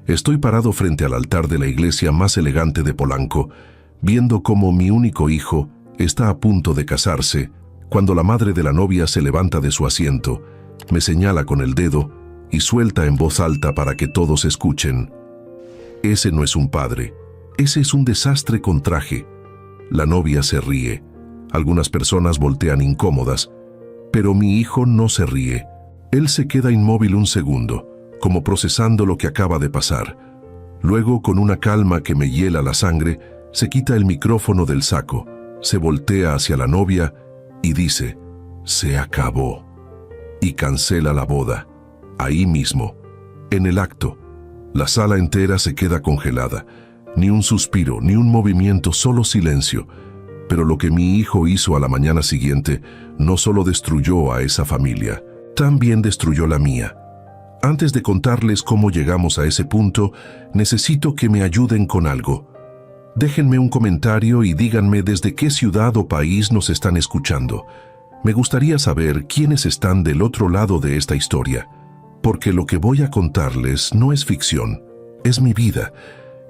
Estoy parado frente al altar de la iglesia más elegante de Polanco, viendo cómo mi único hijo está a punto de casarse, cuando la madre de la novia se levanta de su asiento, me señala con el dedo y suelta en voz alta para que todos escuchen: «Ese no es un padre, ese es un desastre con traje». La novia se ríe. Algunas personas voltean incómodas, pero mi hijo no se ríe. Él se queda inmóvil un segundo, como procesando lo que acaba de pasar. Luego, con una calma que me hiela la sangre, se quita el micrófono del saco, se voltea hacia la novia y dice: «Se acabó». Y cancela la boda, ahí mismo, en el acto. La sala entera se queda congelada. Ni un suspiro, ni un movimiento, solo silencio. Pero lo que mi hijo hizo a la mañana siguiente no solo destruyó a esa familia, también destruyó la mía. Antes de contarles cómo llegamos a ese punto, necesito que me ayuden con algo. Déjenme un comentario y díganme desde qué ciudad o país nos están escuchando. Me gustaría saber quiénes están del otro lado de esta historia, porque lo que voy a contarles no es ficción, es mi vida,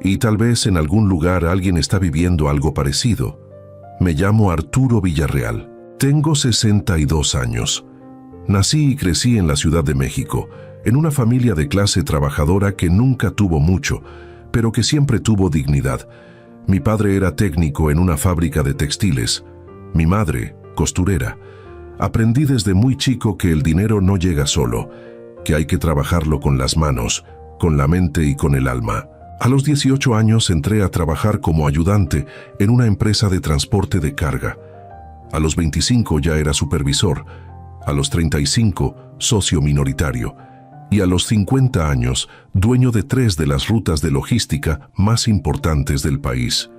y tal vez en algún lugar alguien está viviendo algo parecido. Me llamo Arturo Villarreal. Tengo 62 años. Nací y crecí en la Ciudad de México, en una familia de clase trabajadora que nunca tuvo mucho, pero que siempre tuvo dignidad. Mi padre era técnico en una fábrica de textiles. Mi madre, costurera. Aprendí desde muy chico que el dinero no llega solo, que hay que trabajarlo con las manos, con la mente y con el alma. A los 18 años entré a trabajar como ayudante en una empresa de transporte de carga. A los 25 ya era supervisor, a los 35 socio minoritario y a los 50 años dueño de 3 de las rutas de logística más importantes del país.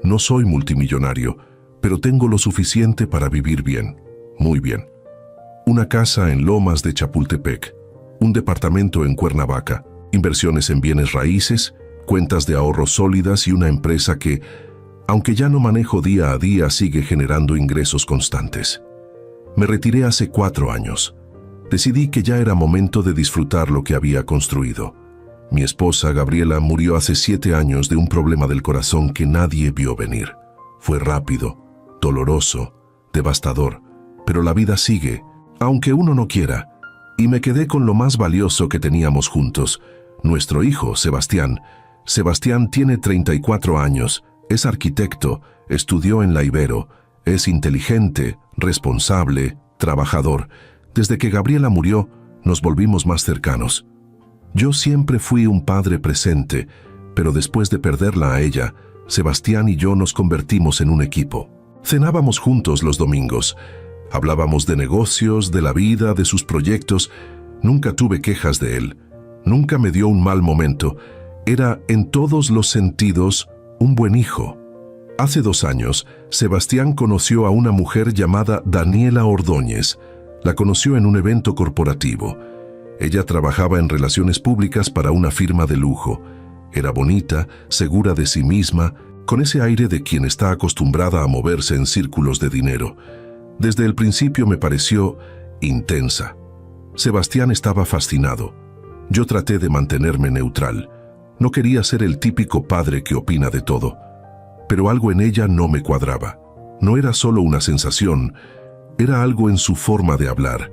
No soy multimillonario, pero tengo lo suficiente para vivir bien, muy bien. Una casa en Lomas de Chapultepec, un departamento en Cuernavaca, inversiones en bienes raíces, cuentas de ahorro sólidas y una empresa que, aunque ya no manejo día a día, sigue generando ingresos constantes. Me retiré hace 4 años. Decidí que ya era momento de disfrutar lo que había construido. Mi esposa, Gabriela, murió hace 7 años de un problema del corazón que nadie vio venir. Fue rápido, doloroso, devastador, pero la vida sigue, aunque uno no quiera, y me quedé con lo más valioso que teníamos juntos, nuestro hijo, Sebastián. Sebastián tiene 34 años, es arquitecto, estudió en la Ibero, es inteligente, responsable, trabajador. Desde que Gabriela murió, nos volvimos más cercanos. Yo siempre fui un padre presente, pero después de perderla a ella, Sebastián y yo nos convertimos en un equipo. Cenábamos juntos los domingos. Hablábamos de negocios, de la vida, de sus proyectos. Nunca tuve quejas de él. Nunca me dio un mal momento. Era, en todos los sentidos, un buen hijo. Hace 2 años, Sebastián conoció a una mujer llamada Daniela Ordóñez. La conoció en un evento corporativo. Ella trabajaba en relaciones públicas para una firma de lujo. Era bonita, segura de sí misma, con ese aire de quien está acostumbrada a moverse en círculos de dinero. Desde el principio me pareció intensa. Sebastián estaba fascinado. Yo traté de mantenerme neutral. No quería ser el típico padre que opina de todo. Pero algo en ella no me cuadraba. No era solo una sensación, era algo en su forma de hablar,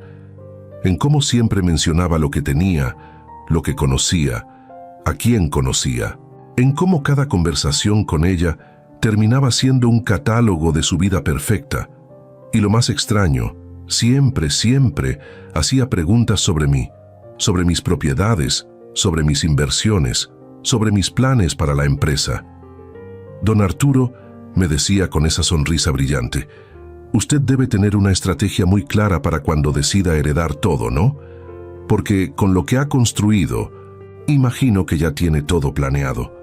en cómo siempre mencionaba lo que tenía, lo que conocía, a quién conocía, en cómo cada conversación con ella terminaba siendo un catálogo de su vida perfecta. Y lo más extraño, siempre hacía preguntas sobre mí, sobre mis propiedades, sobre mis inversiones, sobre mis planes para la empresa. Don Arturo, me decía con esa sonrisa brillante, usted debe tener una estrategia muy clara para cuando decida heredar todo, ¿no? Porque con lo que ha construido, imagino que ya tiene todo planeado.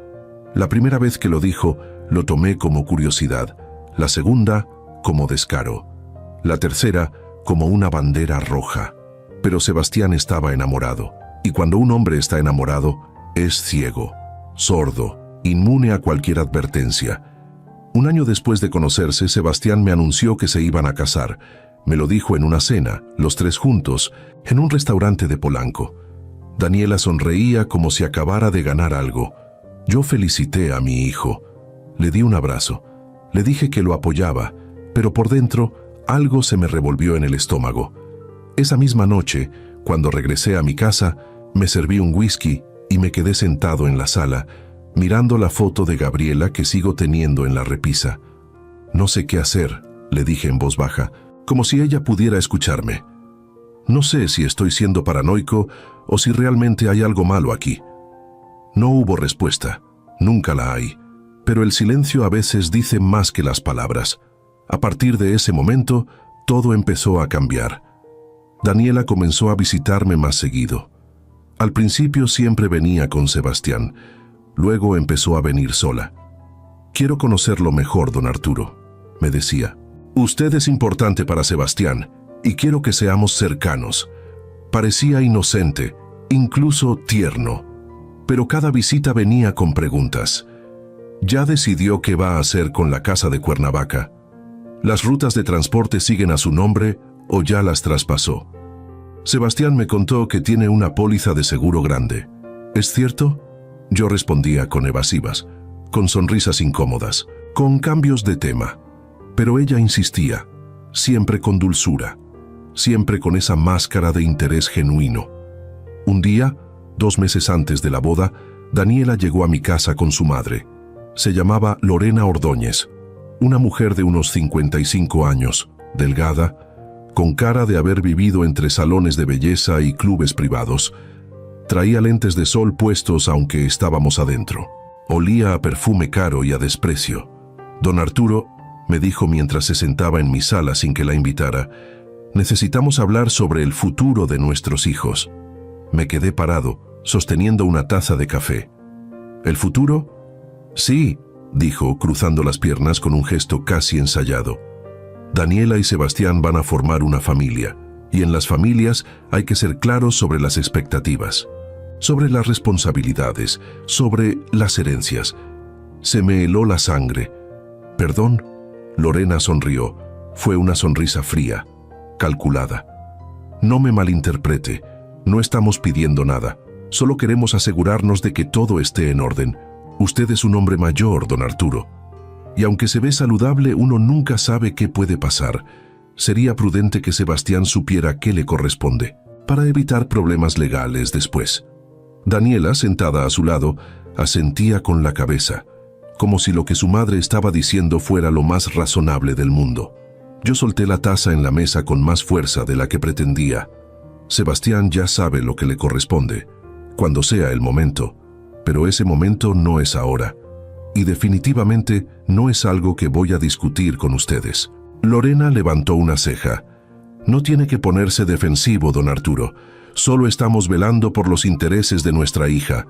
La primera vez que lo dijo, lo tomé como curiosidad. La segunda, como descaro. La tercera, como una bandera roja. Pero Sebastián estaba enamorado. Y cuando un hombre está enamorado, es ciego, sordo, inmune a cualquier advertencia. Un año después de conocerse, Sebastián me anunció que se iban a casar. Me lo dijo en una cena, los 3 juntos, en un restaurante de Polanco. Daniela sonreía como si acabara de ganar algo. Yo felicité a mi hijo. Le di un abrazo. Le dije que lo apoyaba, pero por dentro algo se me revolvió en el estómago. Esa misma noche, cuando regresé a mi casa, me serví un whisky y me quedé sentado en la sala, mirando la foto de Gabriela que sigo teniendo en la repisa. No sé qué hacer, le dije en voz baja, como si ella pudiera escucharme. No sé si estoy siendo paranoico o si realmente hay algo malo aquí. No hubo respuesta, nunca la hay, pero el silencio a veces dice más que las palabras. A partir de ese momento, todo empezó a cambiar. Daniela comenzó a visitarme más seguido. Al principio siempre venía con Sebastián, luego empezó a venir sola. «Quiero conocerlo mejor, don Arturo», me decía. «Usted es importante para Sebastián y quiero que seamos cercanos». Parecía inocente, incluso tierno, pero cada visita venía con preguntas. ¿Ya decidió qué va a hacer con la casa de Cuernavaca? ¿Las rutas de transporte siguen a su nombre o ya las traspasó? Sebastián me contó que tiene una póliza de seguro grande. ¿Es cierto? Yo respondía con evasivas, con sonrisas incómodas, con cambios de tema. Pero ella insistía, siempre con dulzura, siempre con esa máscara de interés genuino. Un día, 2 meses antes de la boda, Daniela llegó a mi casa con su madre. Se llamaba Lorena Ordóñez, una mujer de unos 55 años, delgada, con cara de haber vivido entre salones de belleza y clubes privados. Traía lentes de sol puestos aunque estábamos adentro. Olía a perfume caro y a desprecio. «Don Arturo», me dijo mientras se sentaba en mi sala sin que la invitara, «necesitamos hablar sobre el futuro de nuestros hijos». Me quedé parado, sosteniendo una taza de café. «¿El futuro?» «Sí», dijo, cruzando las piernas con un gesto casi ensayado. «Daniela y Sebastián van a formar una familia, y en las familias hay que ser claros sobre las expectativas, sobre las responsabilidades, sobre las herencias». Se me heló la sangre. «¿Perdón?». Lorena sonrió. Fue una sonrisa fría, calculada. «No me malinterprete, no estamos pidiendo nada, solo queremos asegurarnos de que todo esté en orden. Usted es un hombre mayor, don Arturo. Y aunque se ve saludable, uno nunca sabe qué puede pasar. Sería prudente que Sebastián supiera qué le corresponde, para evitar problemas legales después». Daniela, sentada a su lado, asentía con la cabeza, como si lo que su madre estaba diciendo fuera lo más razonable del mundo. Yo solté la taza en la mesa con más fuerza de la que pretendía. Sebastián ya sabe lo que le corresponde, cuando sea el momento, pero ese momento no es ahora, y definitivamente no es algo que voy a discutir con ustedes. Lorena levantó una ceja. «No tiene que ponerse defensivo, don Arturo. Solo estamos velando por los intereses de nuestra hija.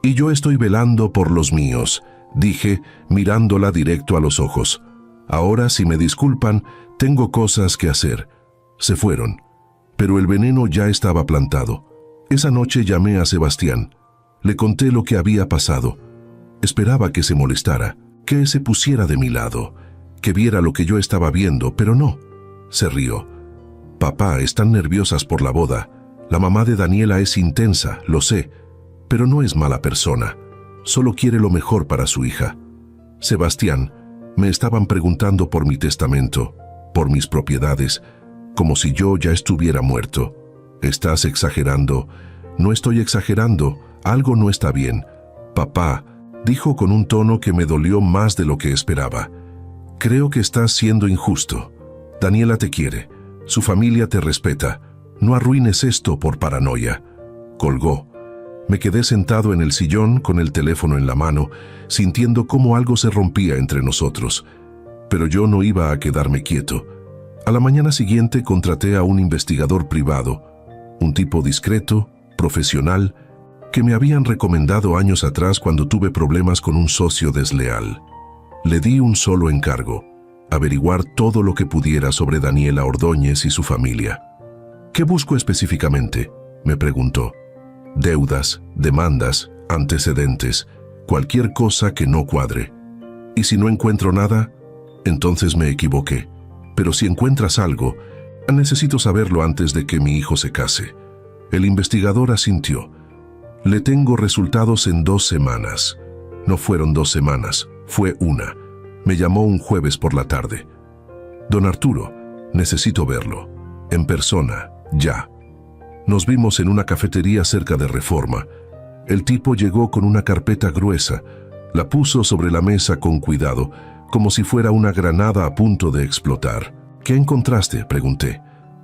Y yo estoy velando por los míos», dije, mirándola directo a los ojos. «Ahora, si me disculpan, tengo cosas que hacer». Se fueron, pero el veneno ya estaba plantado. Esa noche llamé a Sebastián. Le conté lo que había pasado. Esperaba que se molestara, que se pusiera de mi lado, que viera lo que yo estaba viendo, pero no. Se rió. «Papá, están nerviosas por la boda. La mamá de Daniela es intensa, lo sé, pero no es mala persona. Solo quiere lo mejor para su hija. Sebastián, me estaban preguntando por mi testamento, por mis propiedades, como si yo ya estuviera muerto. Estás exagerando». «No estoy exagerando, algo no está bien. Papá», dijo con un tono que me dolió más de lo que esperaba. «Creo que estás siendo injusto. Daniela te quiere, su familia te respeta. No arruines esto por paranoia». Colgó. Me quedé sentado en el sillón con el teléfono en la mano, sintiendo cómo algo se rompía entre nosotros. Pero yo no iba a quedarme quieto. A la mañana siguiente contraté a un investigador privado, un tipo discreto, profesional, que me habían recomendado años atrás cuando tuve problemas con un socio desleal. Le di un solo encargo: averiguar todo lo que pudiera sobre Daniela Ordóñez y su familia. «¿Qué busco específicamente?», me preguntó. «Deudas, demandas, antecedentes, cualquier cosa que no cuadre. Y si no encuentro nada, entonces me equivoqué. Pero si encuentras algo, necesito saberlo antes de que mi hijo se case». El investigador asintió. Le tengo resultados en 2 semanas. No fueron 2 semanas, fue una. Me llamó un jueves por la tarde. Don Arturo, necesito verlo. En persona, ya. Nos vimos en una cafetería cerca de Reforma. El tipo llegó con una carpeta gruesa. La puso sobre la mesa con cuidado, como si fuera una granada a punto de explotar. ¿Qué encontraste?, pregunté.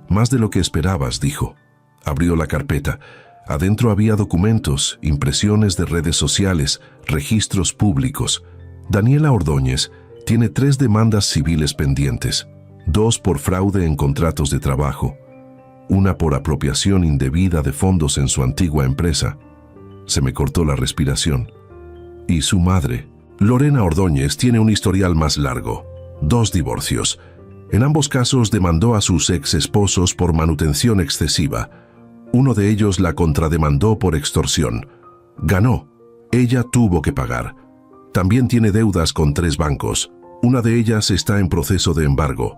Más de lo que esperabas, dijo. Abrió la carpeta. Adentro había documentos, impresiones de redes sociales, registros públicos. Daniela Ordóñez tiene 3 demandas civiles pendientes, 2 por fraude en contratos de trabajo, 1 por apropiación indebida de fondos en su antigua empresa. Se me cortó la respiración. Y su madre, Lorena Ordóñez, tiene un historial más largo, 2 divorcios. En ambos casos demandó a sus ex esposos por manutención excesiva. Uno de ellos la contrademandó por extorsión. Ganó. Ella tuvo que pagar. También tiene deudas con 3 bancos. Una de ellas está en proceso de embargo.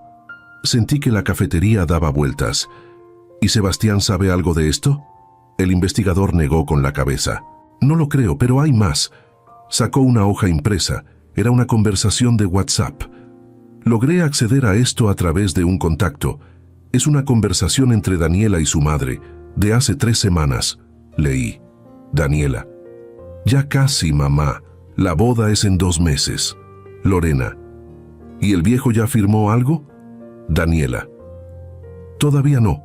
Sentí que la cafetería daba vueltas. ¿Y Sebastián sabe algo de esto? El investigador negó con la cabeza. No lo creo, pero hay más. Sacó una hoja impresa. Era una conversación de WhatsApp. Logré acceder a esto a través de un contacto. Es una conversación entre Daniela y su madre, de hace 3 semanas. Leí. Daniela. Ya casi, mamá. La boda es en 2 meses. Lorena. ¿Y el viejo ya firmó algo? Daniela. Todavía no,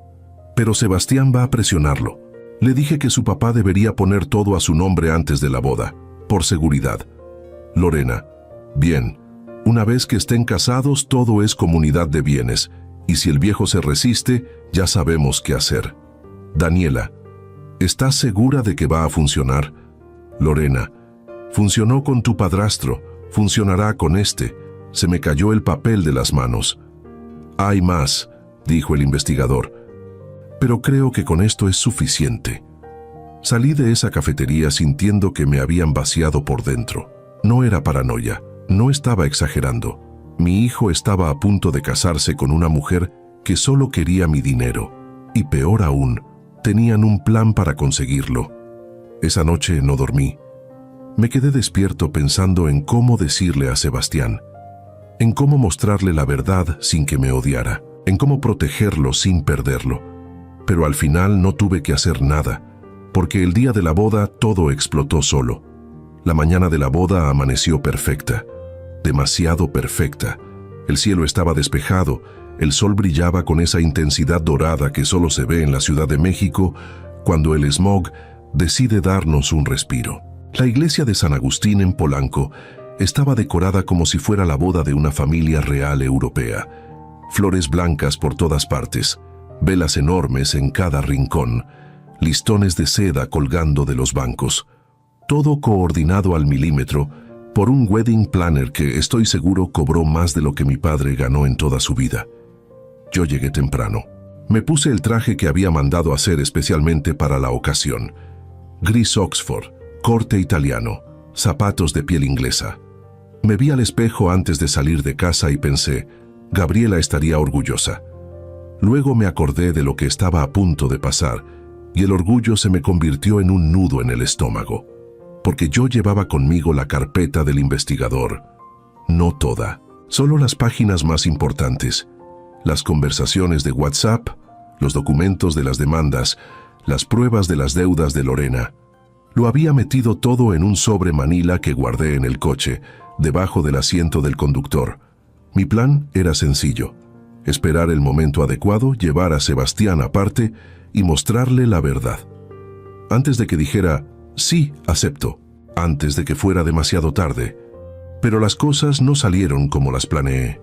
pero Sebastián va a presionarlo. Le dije que su papá debería poner todo a su nombre antes de la boda, por seguridad. Lorena. Bien. Una vez que estén casados, todo es comunidad de bienes, y si el viejo se resiste, ya sabemos qué hacer. Daniela. ¿Estás segura de que va a funcionar? Lorena. Funcionó con tu padrastro, funcionará con este. Se me cayó el papel de las manos. Hay más, dijo el investigador, pero creo que con esto es suficiente. Salí de esa cafetería sintiendo que me habían vaciado por dentro. No era paranoia, no estaba exagerando. Mi hijo estaba a punto de casarse con una mujer que solo quería mi dinero. Y peor aún, tenían un plan para conseguirlo. Esa noche no dormí. Me quedé despierto pensando en cómo decirle a Sebastián, en cómo mostrarle la verdad sin que me odiara, en cómo protegerlo sin perderlo. Pero al final no tuve que hacer nada, porque el día de la boda todo explotó solo. La mañana de la boda amaneció perfecta, demasiado perfecta. El cielo estaba despejado, el sol brillaba con esa intensidad dorada que solo se ve en la Ciudad de México cuando el smog decide darnos un respiro. La iglesia de San Agustín en Polanco estaba decorada como si fuera la boda de una familia real europea. Flores blancas por todas partes, velas enormes en cada rincón, listones de seda colgando de los bancos. Todo coordinado al milímetro por un wedding planner que estoy seguro cobró más de lo que mi padre ganó en toda su vida. Yo llegué temprano. Me puse el traje que había mandado hacer especialmente para la ocasión. Gris Oxford, corte italiano, zapatos de piel inglesa. Me vi al espejo antes de salir de casa y pensé, Gabriela estaría orgullosa. Luego me acordé de lo que estaba a punto de pasar y el orgullo se me convirtió en un nudo en el estómago, porque yo llevaba conmigo la carpeta del investigador. No toda, solo las páginas más importantes, las conversaciones de WhatsApp, los documentos de las demandas, las pruebas de las deudas de Lorena. Lo había metido todo en un sobre manila que guardé en el coche, debajo del asiento del conductor. Mi plan era sencillo: esperar el momento adecuado, llevar a Sebastián aparte y mostrarle la verdad. Antes de que dijera, sí, acepto, antes de que fuera demasiado tarde. Pero las cosas no salieron como las planeé.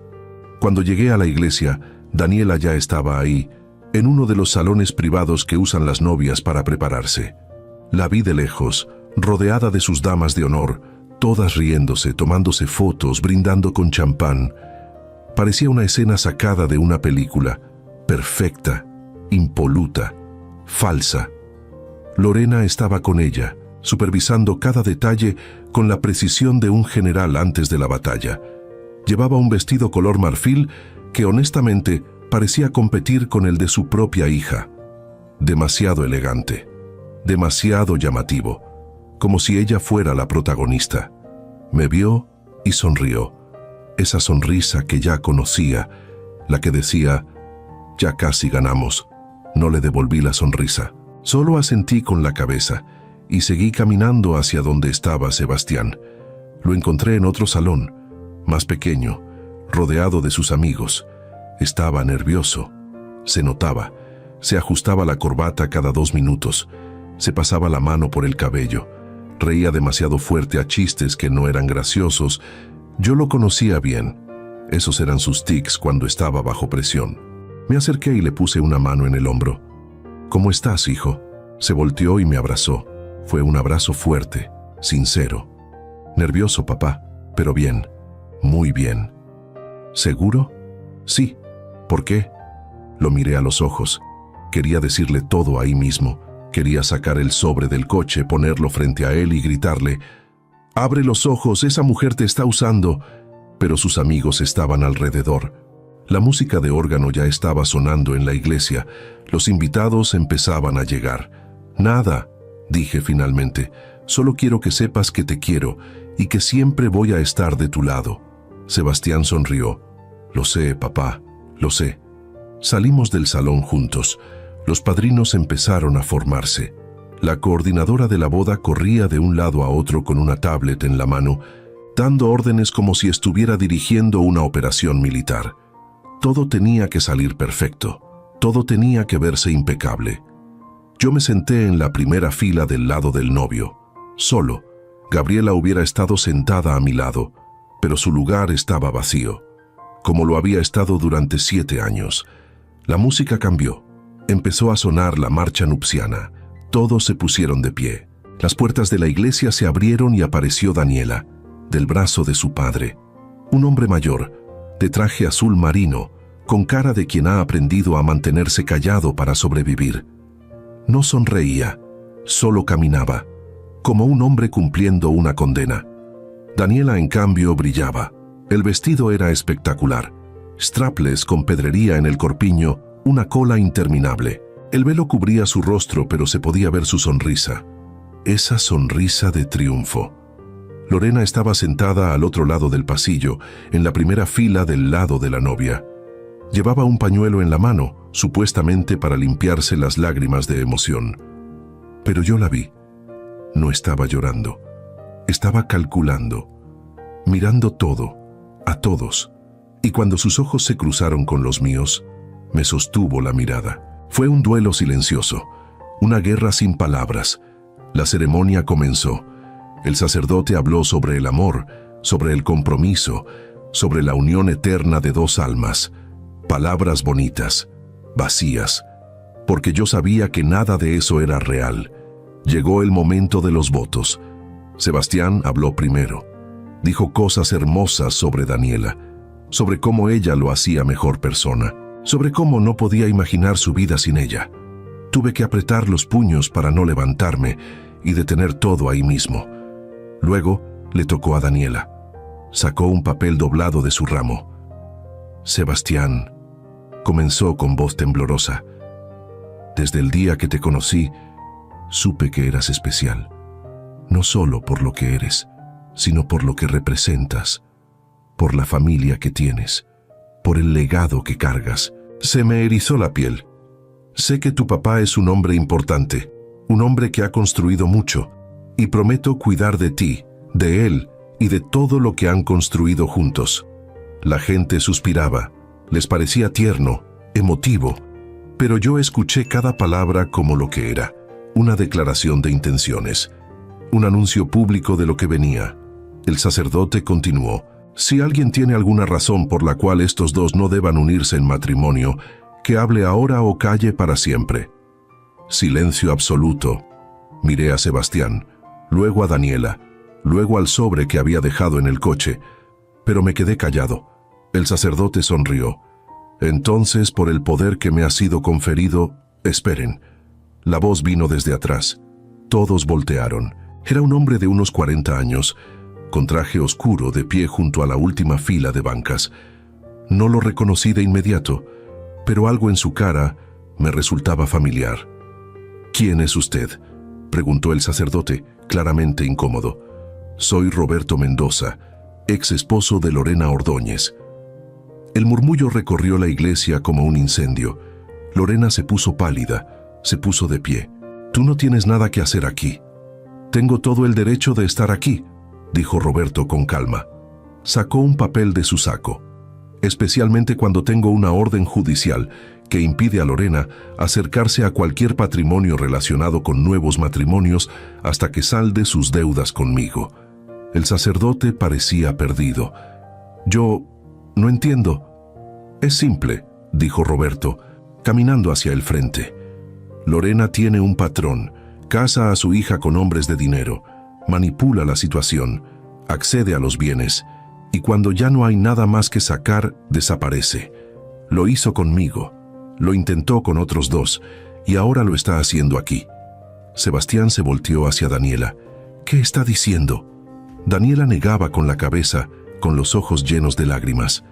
Cuando llegué a la iglesia, Daniela ya estaba ahí, en uno de los salones privados que usan las novias para prepararse. La vi de lejos, rodeada de sus damas de honor, todas riéndose, tomándose fotos, brindando con champán. Parecía una escena sacada de una película, perfecta, impoluta, falsa. Lorena estaba con ella, supervisando cada detalle con la precisión de un general antes de la batalla. Llevaba un vestido color marfil que honestamente parecía competir con el de su propia hija. Demasiado elegante. demasiado llamativo, como si ella fuera la protagonista. Me vio y sonrió. Esa sonrisa que ya conocía, la que decía, ya casi ganamos. No le devolví la sonrisa. Solo asentí con la cabeza y seguí caminando hacia donde estaba Sebastián. Lo encontré en otro salón, más pequeño, rodeado de sus amigos. Estaba nervioso. Se notaba. Se ajustaba la corbata cada 2 minutos. Se pasaba la mano por el cabello. Reía demasiado fuerte a chistes que no eran graciosos. Yo lo conocía bien. Esos eran sus tics cuando estaba bajo presión. Me acerqué y le puse una mano en el hombro. ¿Cómo estás, hijo? Se volteó y me abrazó. Fue un abrazo fuerte, sincero. Nervioso, papá, pero bien, muy bien. ¿Seguro? Sí. ¿Por qué? Lo miré a los ojos. Quería decirle todo ahí mismo. Quería sacar el sobre del coche, ponerlo frente a él y gritarle, «Abre los ojos, esa mujer te está usando». Pero sus amigos estaban alrededor. La música de órgano ya estaba sonando en la iglesia. Los invitados empezaban a llegar. «Nada», dije finalmente, «solo quiero que sepas que te quiero y que siempre voy a estar de tu lado». Sebastián sonrió. «Lo sé, papá, lo sé». Salimos del salón juntos. Los padrinos empezaron a formarse. La coordinadora de la boda corría de un lado a otro con una tablet en la mano, dando órdenes como si estuviera dirigiendo una operación militar. Todo tenía que salir perfecto. Todo tenía que verse impecable. Yo me senté en la primera fila del lado del novio. Solo. Gabriela hubiera estado sentada a mi lado, pero su lugar estaba vacío, como lo había estado durante 7 años. La música cambió. Empezó a sonar la marcha nupciana. Todos se pusieron de pie. Las puertas de la iglesia se abrieron y apareció Daniela, del brazo de su padre. Un hombre mayor, de traje azul marino, con cara de quien ha aprendido a mantenerse callado para sobrevivir. No sonreía, solo caminaba, como un hombre cumpliendo una condena. Daniela, en cambio, brillaba. El vestido era espectacular. Strapless con pedrería en el corpiño, una cola interminable. El velo cubría su rostro, pero se podía ver su sonrisa. Esa sonrisa de triunfo. Lorena estaba sentada al otro lado del pasillo, en la primera fila del lado de la novia. Llevaba un pañuelo en la mano, supuestamente para limpiarse las lágrimas de emoción. Pero yo la vi. No estaba llorando. Estaba calculando, mirando todo, a todos. Y cuando sus ojos se cruzaron con los míos, me sostuvo la mirada. Fue un duelo silencioso, una guerra sin palabras. La ceremonia comenzó. El sacerdote habló sobre el amor, sobre el compromiso, sobre la unión eterna de 2 almas. Palabras bonitas, vacías, porque yo sabía que nada de eso era real. Llegó el momento de los votos. Sebastián habló primero. Dijo cosas hermosas sobre Daniela, sobre cómo ella lo hacía mejor persona, sobre cómo no podía imaginar su vida sin ella. Tuve que apretar los puños para no levantarme y detener todo ahí mismo. Luego le tocó a Daniela. Sacó un papel doblado de su ramo. «Sebastián», comenzó con voz temblorosa, «desde el día que te conocí, supe que eras especial. No solo por lo que eres, sino por lo que representas, por la familia que tienes, por el legado que cargas». Se me erizó la piel. «Sé que tu papá es un hombre importante, un hombre que ha construido mucho, y prometo cuidar de ti, de él y de todo lo que han construido juntos». La gente suspiraba, les parecía tierno, emotivo, pero yo escuché cada palabra como lo que era, una declaración de intenciones, un anuncio público de lo que venía. El sacerdote continuó: «Si alguien tiene alguna razón por la cual estos dos no deban unirse en matrimonio, que hable ahora o calle para siempre». Silencio absoluto. Miré a Sebastián, luego a Daniela, luego al sobre que había dejado en el coche, pero me quedé callado. El sacerdote sonrió. «Entonces, por el poder que me ha sido conferido, esperen». La voz vino desde atrás. Todos voltearon. Era un hombre de unos 40 años, con traje oscuro, de pie junto a la última fila de bancas. No lo reconocí de inmediato, pero algo en su cara me resultaba familiar. «¿Quién es usted?», preguntó el sacerdote, claramente incómodo. Soy Roberto Mendoza, ex esposo de Lorena Ordóñez. El murmullo recorrió la iglesia como un incendio. Lorena se puso pálida, se puso de pie. Tú no tienes nada que hacer aquí. Tengo todo el derecho de estar aquí, dijo Roberto con calma. Sacó un papel de su saco. Especialmente cuando tengo una orden judicial que impide a Lorena acercarse a cualquier patrimonio relacionado con nuevos matrimonios hasta que salde sus deudas conmigo. El sacerdote parecía perdido. Yo no entiendo. Es simple, dijo Roberto, caminando hacia el frente. Lorena tiene un patrón, casa a su hija con hombres de dinero, manipula la situación, accede a los bienes, y cuando ya no hay nada más que sacar, desaparece. Lo hizo conmigo, lo intentó con otros dos, y ahora lo está haciendo aquí. Sebastián se volteó hacia Daniela. ¿Qué está diciendo? Daniela negaba con la cabeza, con los ojos llenos de lágrimas.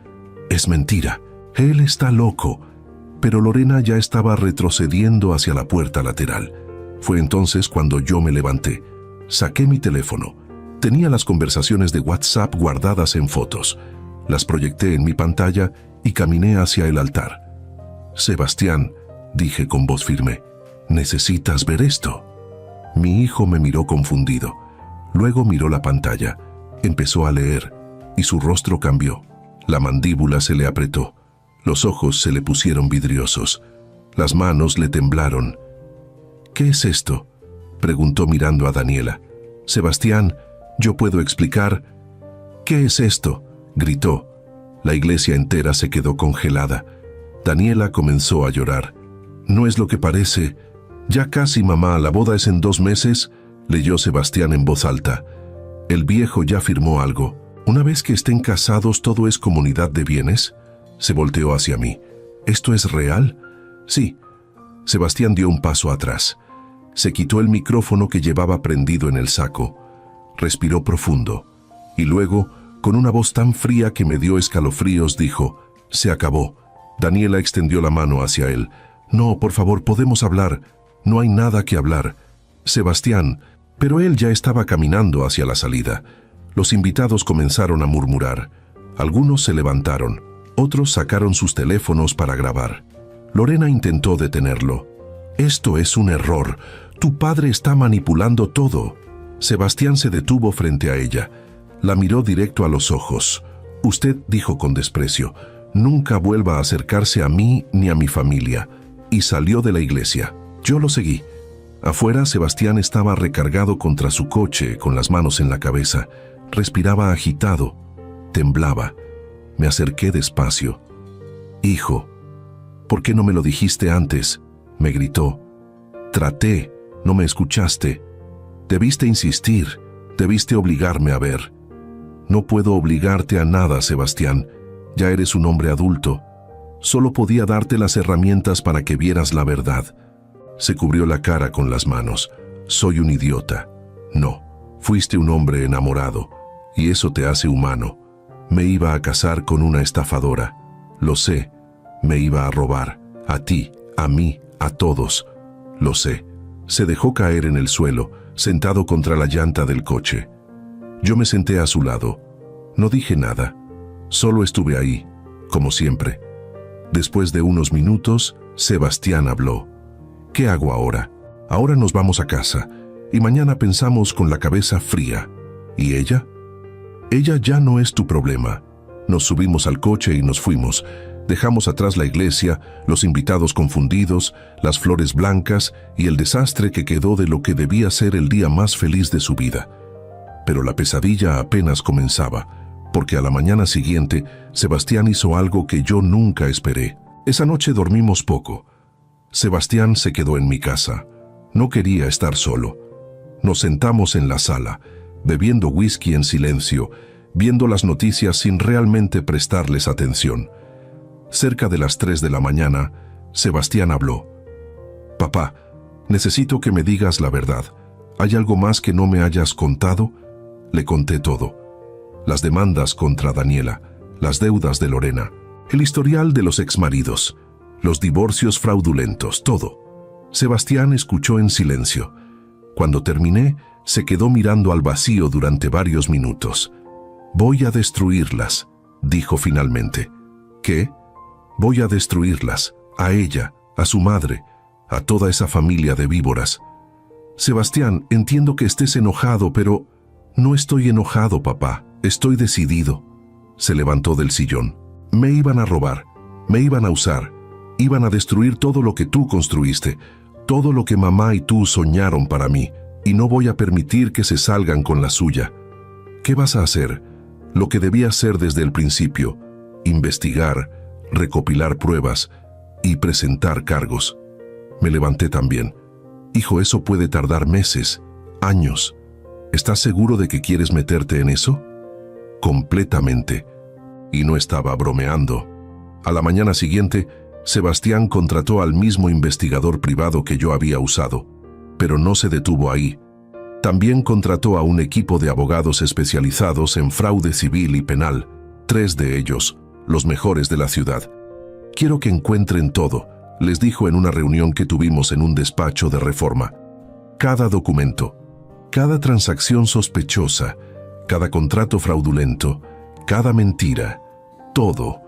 Es mentira, él está loco. Pero Lorena ya estaba retrocediendo hacia la puerta lateral. Fue entonces cuando yo me levanté. Saqué mi teléfono. Tenía las conversaciones de WhatsApp guardadas en fotos. Las proyecté en mi pantalla y caminé hacia el altar. Sebastián, dije con voz firme, necesitas ver esto. Mi hijo me miró confundido. Luego miró la pantalla. Empezó a leer y su rostro cambió. La mandíbula se le apretó. Los ojos se le pusieron vidriosos. Las manos le temblaron. ¿Qué es esto?, preguntó mirando a Daniela. Sebastián, yo puedo explicar. ¿Qué es esto?, gritó. La iglesia entera se quedó congelada. Daniela comenzó a llorar. No es lo que parece. Ya casi, mamá, la boda es en 2 meses, leyó Sebastián en voz alta. El viejo ya firmó algo. Una vez que estén casados, ¿todo es comunidad de bienes? Se volteó hacia mí. ¿Esto es real? Sí. Sebastián dio un paso atrás. Se quitó el micrófono que llevaba prendido en el saco. Respiró profundo. Y luego, con una voz tan fría que me dio escalofríos, dijo, se acabó. Daniela extendió la mano hacia él. No, por favor, podemos hablar. No hay nada que hablar. Sebastián, pero él ya estaba caminando hacia la salida. Los invitados comenzaron a murmurar. Algunos se levantaron. Otros sacaron sus teléfonos para grabar. Lorena intentó detenerlo. Esto es un error. Tu padre está manipulando todo. Sebastián se detuvo frente a ella. La miró directo a los ojos. Usted, dijo con desprecio, nunca vuelva a acercarse a mí ni a mi familia. Y salió de la iglesia. Yo lo seguí. Afuera, Sebastián estaba recargado contra su coche, con las manos en la cabeza. Respiraba agitado. Temblaba. Me acerqué despacio. Hijo, ¿por qué no me lo dijiste antes?, me gritó. Traté, no me escuchaste. Debiste insistir, debiste obligarme a ver. No puedo obligarte a nada, Sebastián. Ya eres un hombre adulto. Solo podía darte las herramientas para que vieras la verdad. Se cubrió la cara con las manos. Soy un idiota. No, fuiste un hombre enamorado, y eso te hace humano. Me iba a casar con una estafadora. Lo sé. Me iba a robar. A ti, a mí, a todos. Lo sé. Se dejó caer en el suelo, sentado contra la llanta del coche. Yo me senté a su lado. No dije nada. Solo estuve ahí, como siempre. Después de unos minutos, Sebastián habló. ¿Qué hago ahora? Ahora nos vamos a casa, y mañana pensamos con la cabeza fría. ¿Y ella? Ella ya no es tu problema. Nos subimos al coche y nos fuimos. Dejamos atrás la iglesia, los invitados confundidos, las flores blancas y el desastre que quedó de lo que debía ser el día más feliz de su vida. Pero la pesadilla apenas comenzaba, porque a la mañana siguiente, Sebastián hizo algo que yo nunca esperé. Esa noche dormimos poco. Sebastián se quedó en mi casa. No quería estar solo. Nos sentamos en la sala, bebiendo whisky en silencio, viendo las noticias sin realmente prestarles atención. Cerca de las 3 de la mañana, Sebastián habló. Papá, necesito que me digas la verdad. ¿Hay algo más que no me hayas contado? Le conté todo. Las demandas contra Daniela, las deudas de Lorena, el historial de los exmaridos, los divorcios fraudulentos, todo. Sebastián escuchó en silencio. Cuando terminé, se quedó mirando al vacío durante varios minutos. «Voy a destruirlas», dijo finalmente. «¿Qué?» «Voy a destruirlas, a ella, a su madre, a toda esa familia de víboras». «Sebastián, entiendo que estés enojado, pero...» «No estoy enojado, papá, estoy decidido». Se levantó del sillón. «Me iban a robar, me iban a usar, iban a destruir todo lo que tú construiste, todo lo que mamá y tú soñaron para mí, y no voy a permitir que se salgan con la suya. ¿Qué vas a hacer? Lo que debía hacer desde el principio: investigar, recopilar pruebas y presentar cargos». Me levanté también. «Hijo, eso puede tardar meses, años. ¿Estás seguro de que quieres meterte en eso?» «Completamente». Y no estaba bromeando. A la mañana siguiente, Sebastián contrató al mismo investigador privado que yo había usado, pero no se detuvo ahí. También contrató a un equipo de abogados especializados en fraude civil y penal, 3 de ellos, los mejores de la ciudad. «Quiero que encuentren todo», les dijo en una reunión que tuvimos en un despacho de Reforma. «Cada documento, cada transacción sospechosa, cada contrato fraudulento, cada mentira, todo».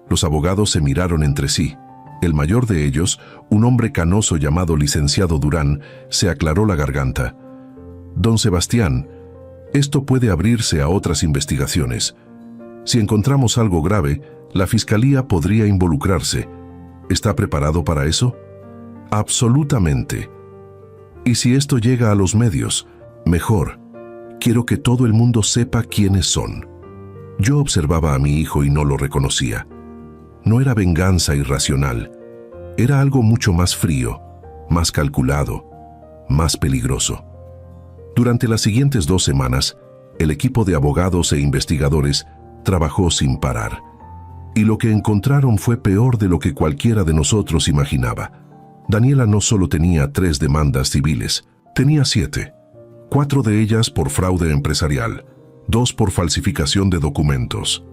Los abogados se miraron entre sí. El mayor de ellos, un hombre canoso llamado licenciado Durán, se aclaró la garganta. «Don Sebastián, esto puede abrirse a otras investigaciones. Si encontramos algo grave, la Fiscalía podría involucrarse. ¿Está preparado para eso?» «Absolutamente. Y si esto llega a los medios, mejor. Quiero que todo el mundo sepa quiénes son». Yo observaba a mi hijo y no lo reconocía. No era venganza irracional. Era algo mucho más frío, más calculado, más peligroso. Durante las siguientes 2 semanas, el equipo de abogados e investigadores trabajó sin parar. Y lo que encontraron fue peor de lo que cualquiera de nosotros imaginaba. Daniela no solo tenía 3 demandas civiles, tenía 7. 4 de ellas por fraude empresarial, 2 por falsificación de documentos,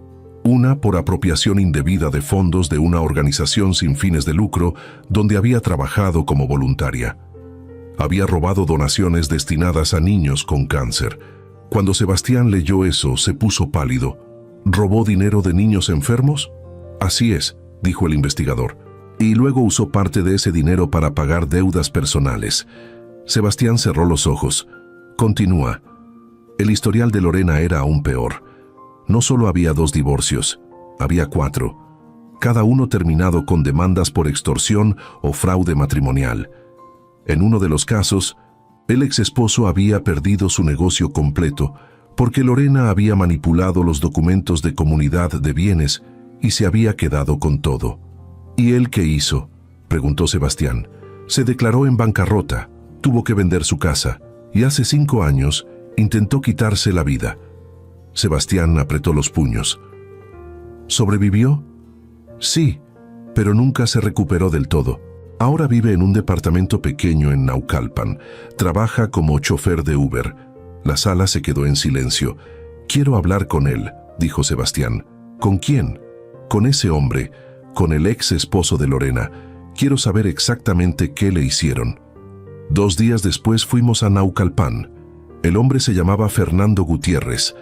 1 por apropiación indebida de fondos de una organización sin fines de lucro donde había trabajado como voluntaria. Había robado donaciones destinadas a niños con cáncer. Cuando Sebastián leyó eso, se puso pálido. ¿Robó dinero de niños enfermos? «Así es», dijo el investigador. «Y luego usó parte de ese dinero para pagar deudas personales». Sebastián cerró los ojos. Continúa. El historial de Lorena era aún peor. No solo había 2 divorcios, había 4, cada uno terminado con demandas por extorsión o fraude matrimonial. En uno de los casos, el ex esposo había perdido su negocio completo porque Lorena había manipulado los documentos de comunidad de bienes y se había quedado con todo. «¿Y él qué hizo?», preguntó Sebastián. «Se declaró en bancarrota, tuvo que vender su casa y hace 5 años intentó quitarse la vida». Sebastián apretó los puños. ¿Sobrevivió? Sí, pero nunca se recuperó del todo. Ahora vive en un departamento pequeño en Naucalpan. Trabaja como chofer de Uber. La sala se quedó en silencio. «Quiero hablar con él», dijo Sebastián. «¿Con quién?» «Con ese hombre, con el ex esposo de Lorena. Quiero saber exactamente qué le hicieron». 2 días después fuimos a Naucalpan. El hombre se llamaba Fernando Gutiérrez.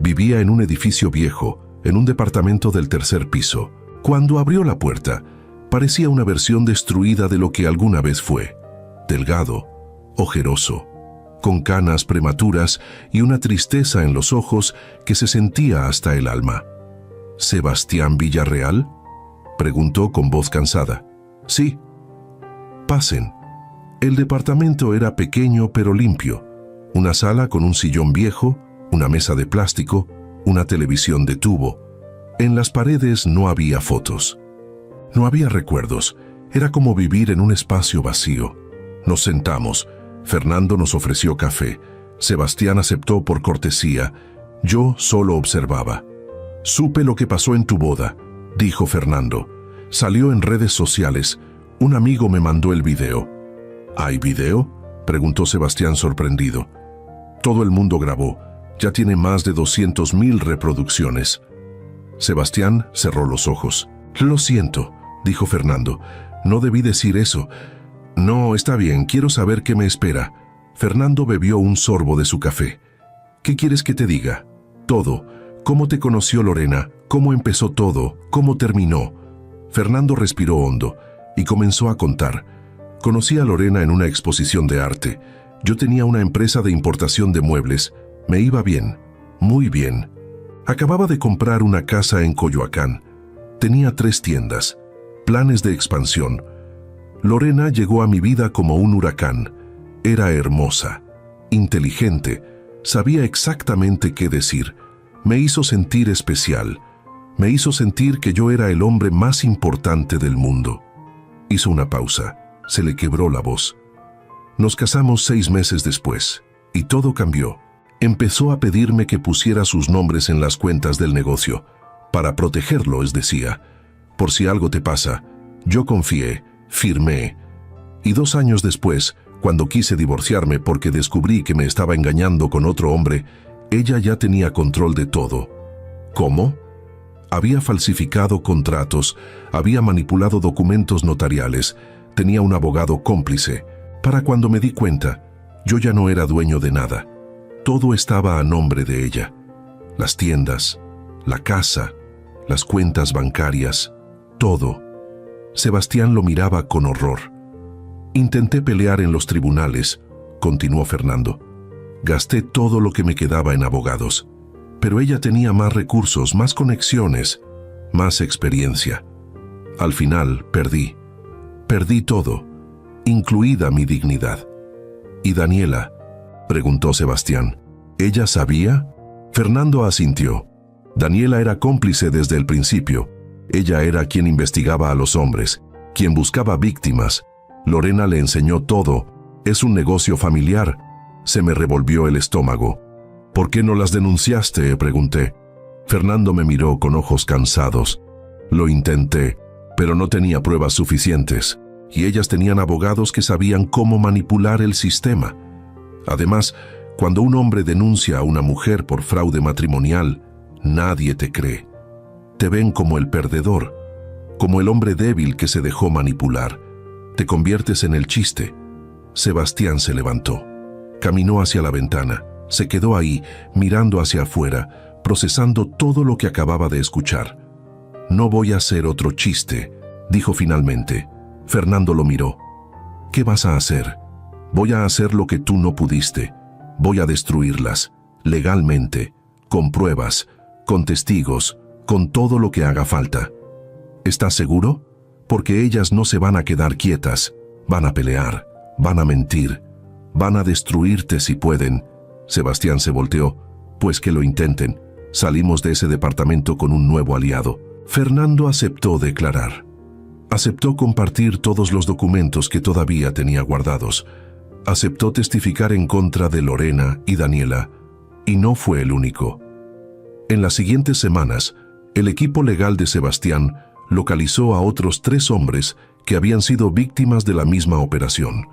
Vivía en un edificio viejo, en un departamento del 3er piso. Cuando abrió la puerta, parecía una versión destruida de lo que alguna vez fue. Delgado, ojeroso, con canas prematuras y una tristeza en los ojos que se sentía hasta el alma. «¿Sebastián Villarreal?», preguntó con voz cansada. «Sí». «Pasen». El departamento era pequeño pero limpio. Una sala con un sillón viejo, una mesa de plástico, una televisión de tubo. En las paredes no había fotos. No había recuerdos. Era como vivir en un espacio vacío. Nos sentamos. Fernando nos ofreció café. Sebastián aceptó por cortesía. Yo solo observaba. «Supe lo que pasó en tu boda», dijo Fernando. «Salió en redes sociales. Un amigo me mandó el video». «¿Hay video?», preguntó Sebastián sorprendido. «Todo el mundo grabó. Ya tiene más de 200.000 reproducciones». Sebastián cerró los ojos. «Lo siento», dijo Fernando. «No debí decir eso. No, está bien, quiero saber qué me espera». Fernando bebió un sorbo de su café. ¿Qué quieres que te diga? Todo. ¿Cómo te conoció Lorena? ¿Cómo empezó todo? ¿Cómo terminó? Fernando respiró hondo y comenzó a contar. Conocí a Lorena en una exposición de arte. Yo tenía una empresa de importación de muebles. Me iba bien, muy bien. Acababa de comprar una casa en Coyoacán. Tenía 3 tiendas, planes de expansión. Lorena llegó a mi vida como un huracán. Era hermosa, inteligente, sabía exactamente qué decir. Me hizo sentir especial. Me hizo sentir que yo era el hombre más importante del mundo. Hizo una pausa. Se le quebró la voz. Nos casamos 6 meses después, y todo cambió. Empezó a pedirme que pusiera sus nombres en las cuentas del negocio. Para protegerlo, decía. Por si algo te pasa. Yo confié, firmé. Y 2 años después, cuando quise divorciarme porque descubrí que me estaba engañando con otro hombre, ella ya tenía control de todo. ¿Cómo? Había falsificado contratos, había manipulado documentos notariales, tenía un abogado cómplice. Para cuando me di cuenta, yo ya no era dueño de nada. Todo estaba a nombre de ella. Las tiendas, la casa, las cuentas bancarias, todo. Sebastián lo miraba con horror. Intenté pelear en los tribunales, continuó Fernando. Gasté todo lo que me quedaba en abogados. Pero ella tenía más recursos, más conexiones, más experiencia. Al final, perdí. Perdí todo, incluida mi dignidad. ¿Y Daniela?, preguntó Sebastián. ¿Ella sabía? Fernando asintió. Daniela era cómplice desde el principio. Ella era quien investigaba a los hombres, quien buscaba víctimas. Lorena le enseñó todo. Es un negocio familiar. Se me revolvió el estómago. ¿Por qué no las denunciaste?, pregunté. Fernando me miró con ojos cansados. Lo intenté, pero no tenía pruebas suficientes, y ellas tenían abogados que sabían cómo manipular el sistema. Además, cuando un hombre denuncia a una mujer por fraude matrimonial, nadie te cree. Te ven como el perdedor, como el hombre débil que se dejó manipular. Te conviertes en el chiste. Sebastián se levantó. Caminó hacia la ventana. Se quedó ahí, mirando hacia afuera, procesando todo lo que acababa de escuchar. No voy a hacer otro chiste, dijo finalmente. Fernando lo miró. ¿Qué vas a hacer? Voy a hacer lo que tú no pudiste. Voy a destruirlas, legalmente, con pruebas, con testigos, con todo lo que haga falta. ¿Estás seguro? Porque ellas no se van a quedar quietas. Van a pelear, van a mentir, van a destruirte si pueden. Sebastián se volteó. Pues que lo intenten. Salimos de ese departamento con un nuevo aliado. Fernando aceptó declarar. Aceptó compartir todos los documentos que todavía tenía guardados. Aceptó testificar en contra de Lorena y Daniela. Y no fue el único. En las siguientes semanas, el equipo legal de Sebastián localizó a otros 3 hombres que habían sido víctimas de la misma operación.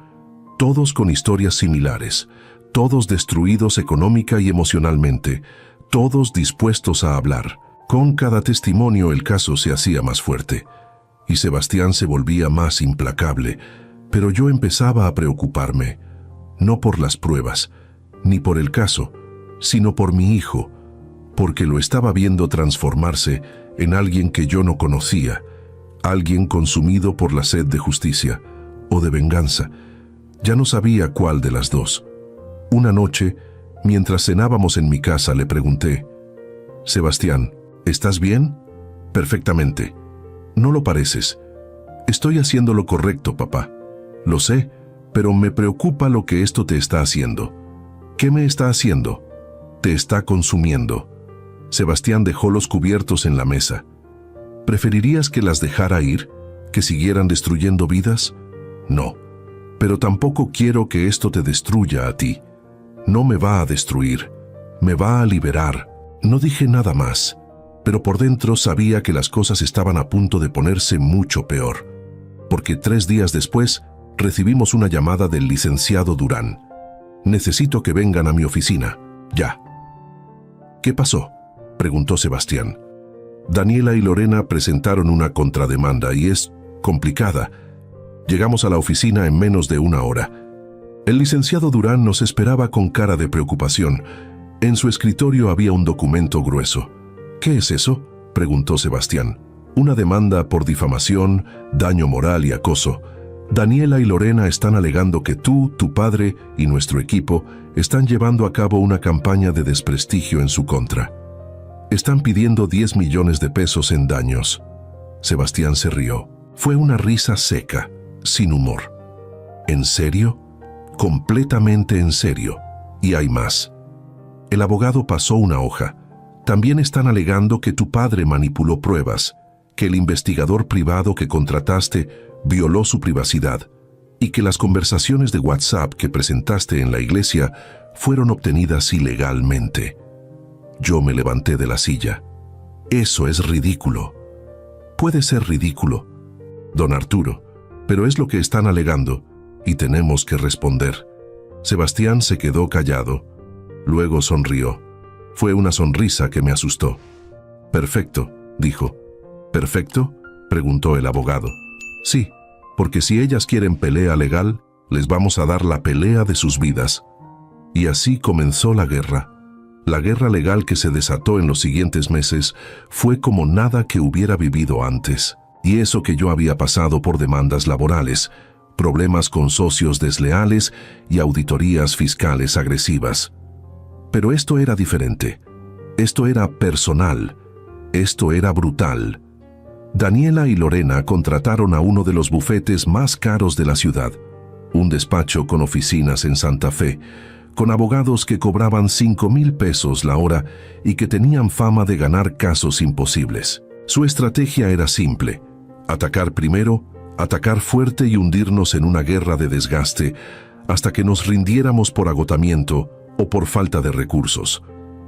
Todos con historias similares. Todos destruidos económica y emocionalmente, todos dispuestos a hablar. Con cada testimonio el caso se hacía más fuerte, y Sebastián se volvía más implacable, pero yo empezaba a preocuparme, no por las pruebas, ni por el caso, sino por mi hijo, porque lo estaba viendo transformarse en alguien que yo no conocía, alguien consumido por la sed de justicia o de venganza. Ya no sabía cuál de las dos. Una noche, mientras cenábamos en mi casa, le pregunté: Sebastián, ¿estás bien? Perfectamente. No lo pareces. Estoy haciendo lo correcto, papá. Lo sé, pero me preocupa lo que esto te está haciendo. ¿Qué me está haciendo? Te está consumiendo. Sebastián dejó los cubiertos en la mesa. ¿Preferirías que las dejara ir? ¿Que siguieran destruyendo vidas? No. Pero tampoco quiero que esto te destruya a ti. No me va a destruir, me va a liberar. No dije nada más, pero por dentro sabía que las cosas estaban a punto de ponerse mucho peor, porque 3 días después recibimos una llamada del licenciado Durán. Necesito que vengan a mi oficina, ya. ¿Qué pasó?, preguntó Sebastián. Daniela y Lorena presentaron una contrademanda y es complicada. Llegamos a la oficina en menos de 1 hora. El licenciado Durán nos esperaba con cara de preocupación. En su escritorio había un documento grueso. «¿Qué es eso?», preguntó Sebastián. «Una demanda por difamación, daño moral y acoso. Daniela y Lorena están alegando que tú, tu padre y nuestro equipo están llevando a cabo una campaña de desprestigio en su contra. Están pidiendo 10 millones de pesos en daños». Sebastián se rió. Fue una risa seca, sin humor. «¿En serio?». «Completamente en serio. Y hay más». El abogado pasó una hoja. «También están alegando que tu padre manipuló pruebas, que el investigador privado que contrataste violó su privacidad y que las conversaciones de WhatsApp que presentaste en la iglesia fueron obtenidas ilegalmente». Yo me levanté de la silla. «Eso es ridículo». «Puede ser ridículo, don Arturo, pero es lo que están alegando y tenemos que responder». Sebastián se quedó callado. Luego sonrió. Fue una sonrisa que me asustó. «Perfecto», dijo. «¿Perfecto?», preguntó el abogado. «Sí, porque si ellas quieren pelea legal, les vamos a dar la pelea de sus vidas». Y así comenzó la guerra. La guerra legal que se desató en los siguientes meses fue como nada que hubiera vivido antes. Y eso que yo había pasado por demandas laborales, problemas con socios desleales y auditorías fiscales agresivas. Pero esto era diferente. Esto era personal. Esto era brutal. Daniela y Lorena contrataron a uno de los bufetes más caros de la ciudad, un despacho con oficinas en Santa Fe, con abogados que cobraban 5,000 pesos la hora y que tenían fama de ganar casos imposibles. Su estrategia era simple: atacar primero, atacar fuerte y hundirnos en una guerra de desgaste hasta que nos rindiéramos por agotamiento o por falta de recursos.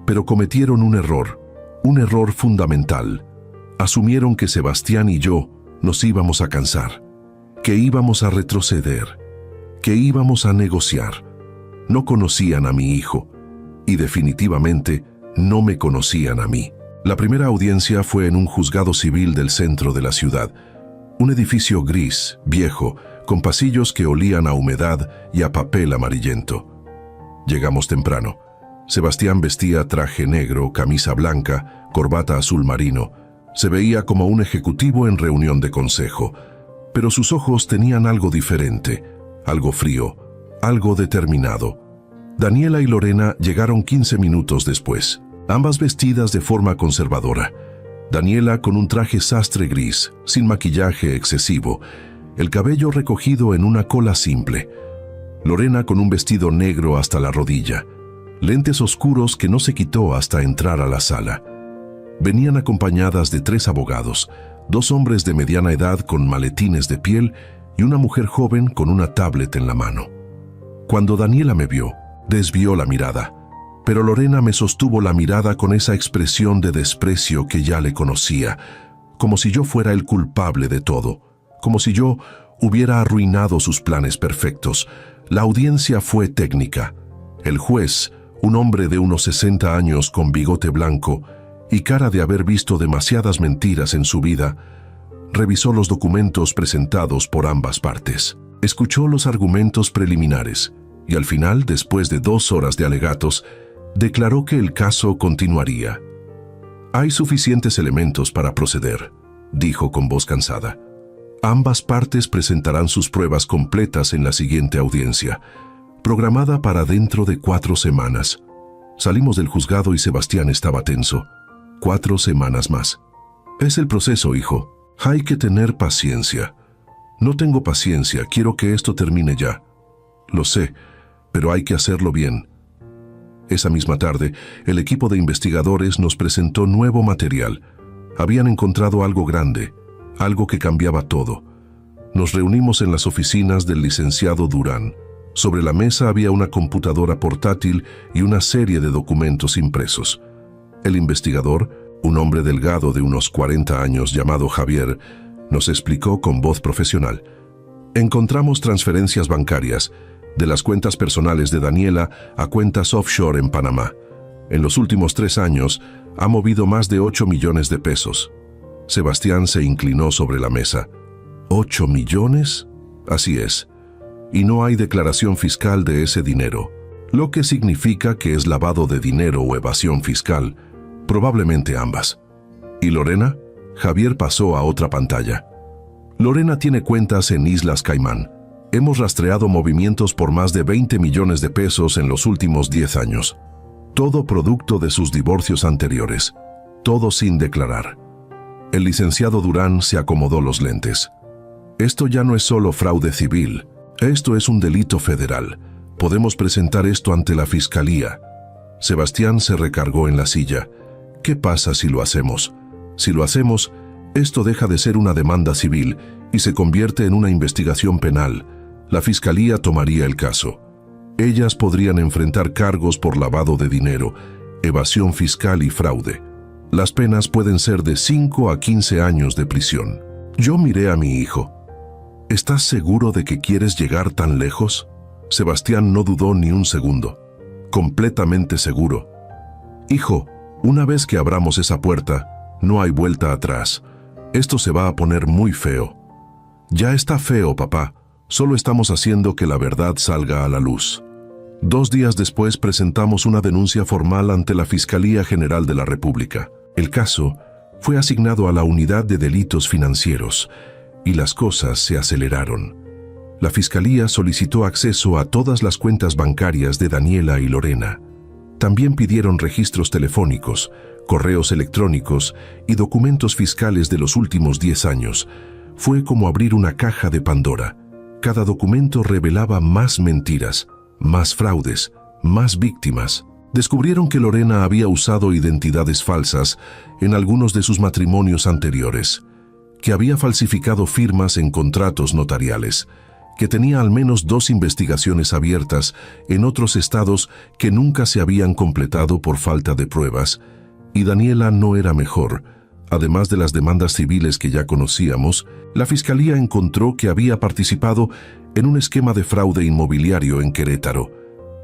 Pero cometieron un error fundamental. Asumieron que Sebastián y yo nos íbamos a cansar, que íbamos a retroceder, que íbamos a negociar. No conocían a mi hijo y definitivamente no me conocían a mí. La primera audiencia fue en un juzgado civil del centro de la ciudad. Un edificio gris, viejo, con pasillos que olían a humedad y a papel amarillento. Llegamos temprano. Sebastián vestía traje negro, camisa blanca, corbata azul marino. Se veía como un ejecutivo en reunión de consejo, pero sus ojos tenían algo diferente, algo frío, algo determinado. Daniela y Lorena llegaron 15 minutos después, ambas vestidas de forma conservadora. Daniela con un traje sastre gris, sin maquillaje excesivo, el cabello recogido en una cola simple. Lorena con un vestido negro hasta la rodilla, lentes oscuros que no se quitó hasta entrar a la sala. Venían acompañadas de 3 abogados, 2 hombres de mediana edad con maletines de piel y una mujer joven con una tablet en la mano. Cuando Daniela me vio, desvió la mirada, pero Lorena me sostuvo la mirada con esa expresión de desprecio que ya le conocía, como si yo fuera el culpable de todo, como si yo hubiera arruinado sus planes perfectos. La audiencia fue técnica. El juez, un hombre de unos 60 años con bigote blanco y cara de haber visto demasiadas mentiras en su vida, revisó los documentos presentados por ambas partes. Escuchó los argumentos preliminares y al final, después de 2 horas de alegatos, declaró que el caso continuaría. «Hay suficientes elementos para proceder», dijo con voz cansada. «Ambas partes presentarán sus pruebas completas en la siguiente audiencia, programada para dentro de 4 semanas». Salimos del juzgado y Sebastián estaba tenso. 4 semanas más. «Es el proceso, hijo. Hay que tener paciencia». «No tengo paciencia, quiero que esto termine ya». «Lo sé, pero hay que hacerlo bien». Esa misma tarde, el equipo de investigadores nos presentó nuevo material. Habían encontrado algo grande, algo que cambiaba todo. Nos reunimos en las oficinas del licenciado Durán. Sobre la mesa había una computadora portátil y una serie de documentos impresos. El investigador, un hombre delgado de unos 40 años llamado Javier, nos explicó con voz profesional. «Encontramos transferencias bancarias de las cuentas personales de Daniela a cuentas offshore en Panamá. En los últimos 3 años ha movido más de 8 millones de pesos». Sebastián se inclinó sobre la mesa. «¿8 millones? Así es. y no hay declaración fiscal de ese dinero, lo que significa que es lavado de dinero o evasión fiscal, probablemente ambas. ¿Y Lorena? Javier pasó a otra pantalla. Lorena tiene cuentas en Islas Caimán. Hemos rastreado movimientos por más de 20 millones de pesos en los últimos 10 años. Todo producto de sus divorcios anteriores. Todo sin declarar. El licenciado Durán se acomodó los lentes. Esto ya no es solo fraude civil. Esto es un delito federal. Podemos presentar esto ante la fiscalía. Sebastián se recargó en la silla. ¿Qué pasa si lo hacemos? Si lo hacemos, esto deja de ser una demanda civil y se convierte en una investigación penal. La fiscalía tomaría el caso. Ellas podrían enfrentar cargos por lavado de dinero, evasión fiscal y fraude. Las penas pueden ser de 5 a 15 años de prisión. Yo miré a mi hijo. ¿Estás seguro de que quieres llegar tan lejos? Sebastián no dudó ni un segundo. Completamente seguro. Hijo, una vez que abramos esa puerta, no hay vuelta atrás. Esto se va a poner muy feo. Ya está feo, papá. Solo estamos haciendo que la verdad salga a la luz. 2 días después presentamos una denuncia formal ante la Fiscalía General de la República. El caso fue asignado a la Unidad de Delitos Financieros y las cosas se aceleraron. La Fiscalía solicitó acceso a todas las cuentas bancarias de Daniela y Lorena. También pidieron registros telefónicos, correos electrónicos y documentos fiscales de los últimos 10 años. Fue como abrir una caja de Pandora. Cada documento revelaba más mentiras, más fraudes, más víctimas. Descubrieron que Lorena había usado identidades falsas en algunos de sus matrimonios anteriores, que había falsificado firmas en contratos notariales, que tenía al menos 2 investigaciones abiertas en otros estados que nunca se habían completado por falta de pruebas, y Daniela no era mejor. Además de las demandas civiles que ya conocíamos, la Fiscalía encontró que había participado en un esquema de fraude inmobiliario en Querétaro.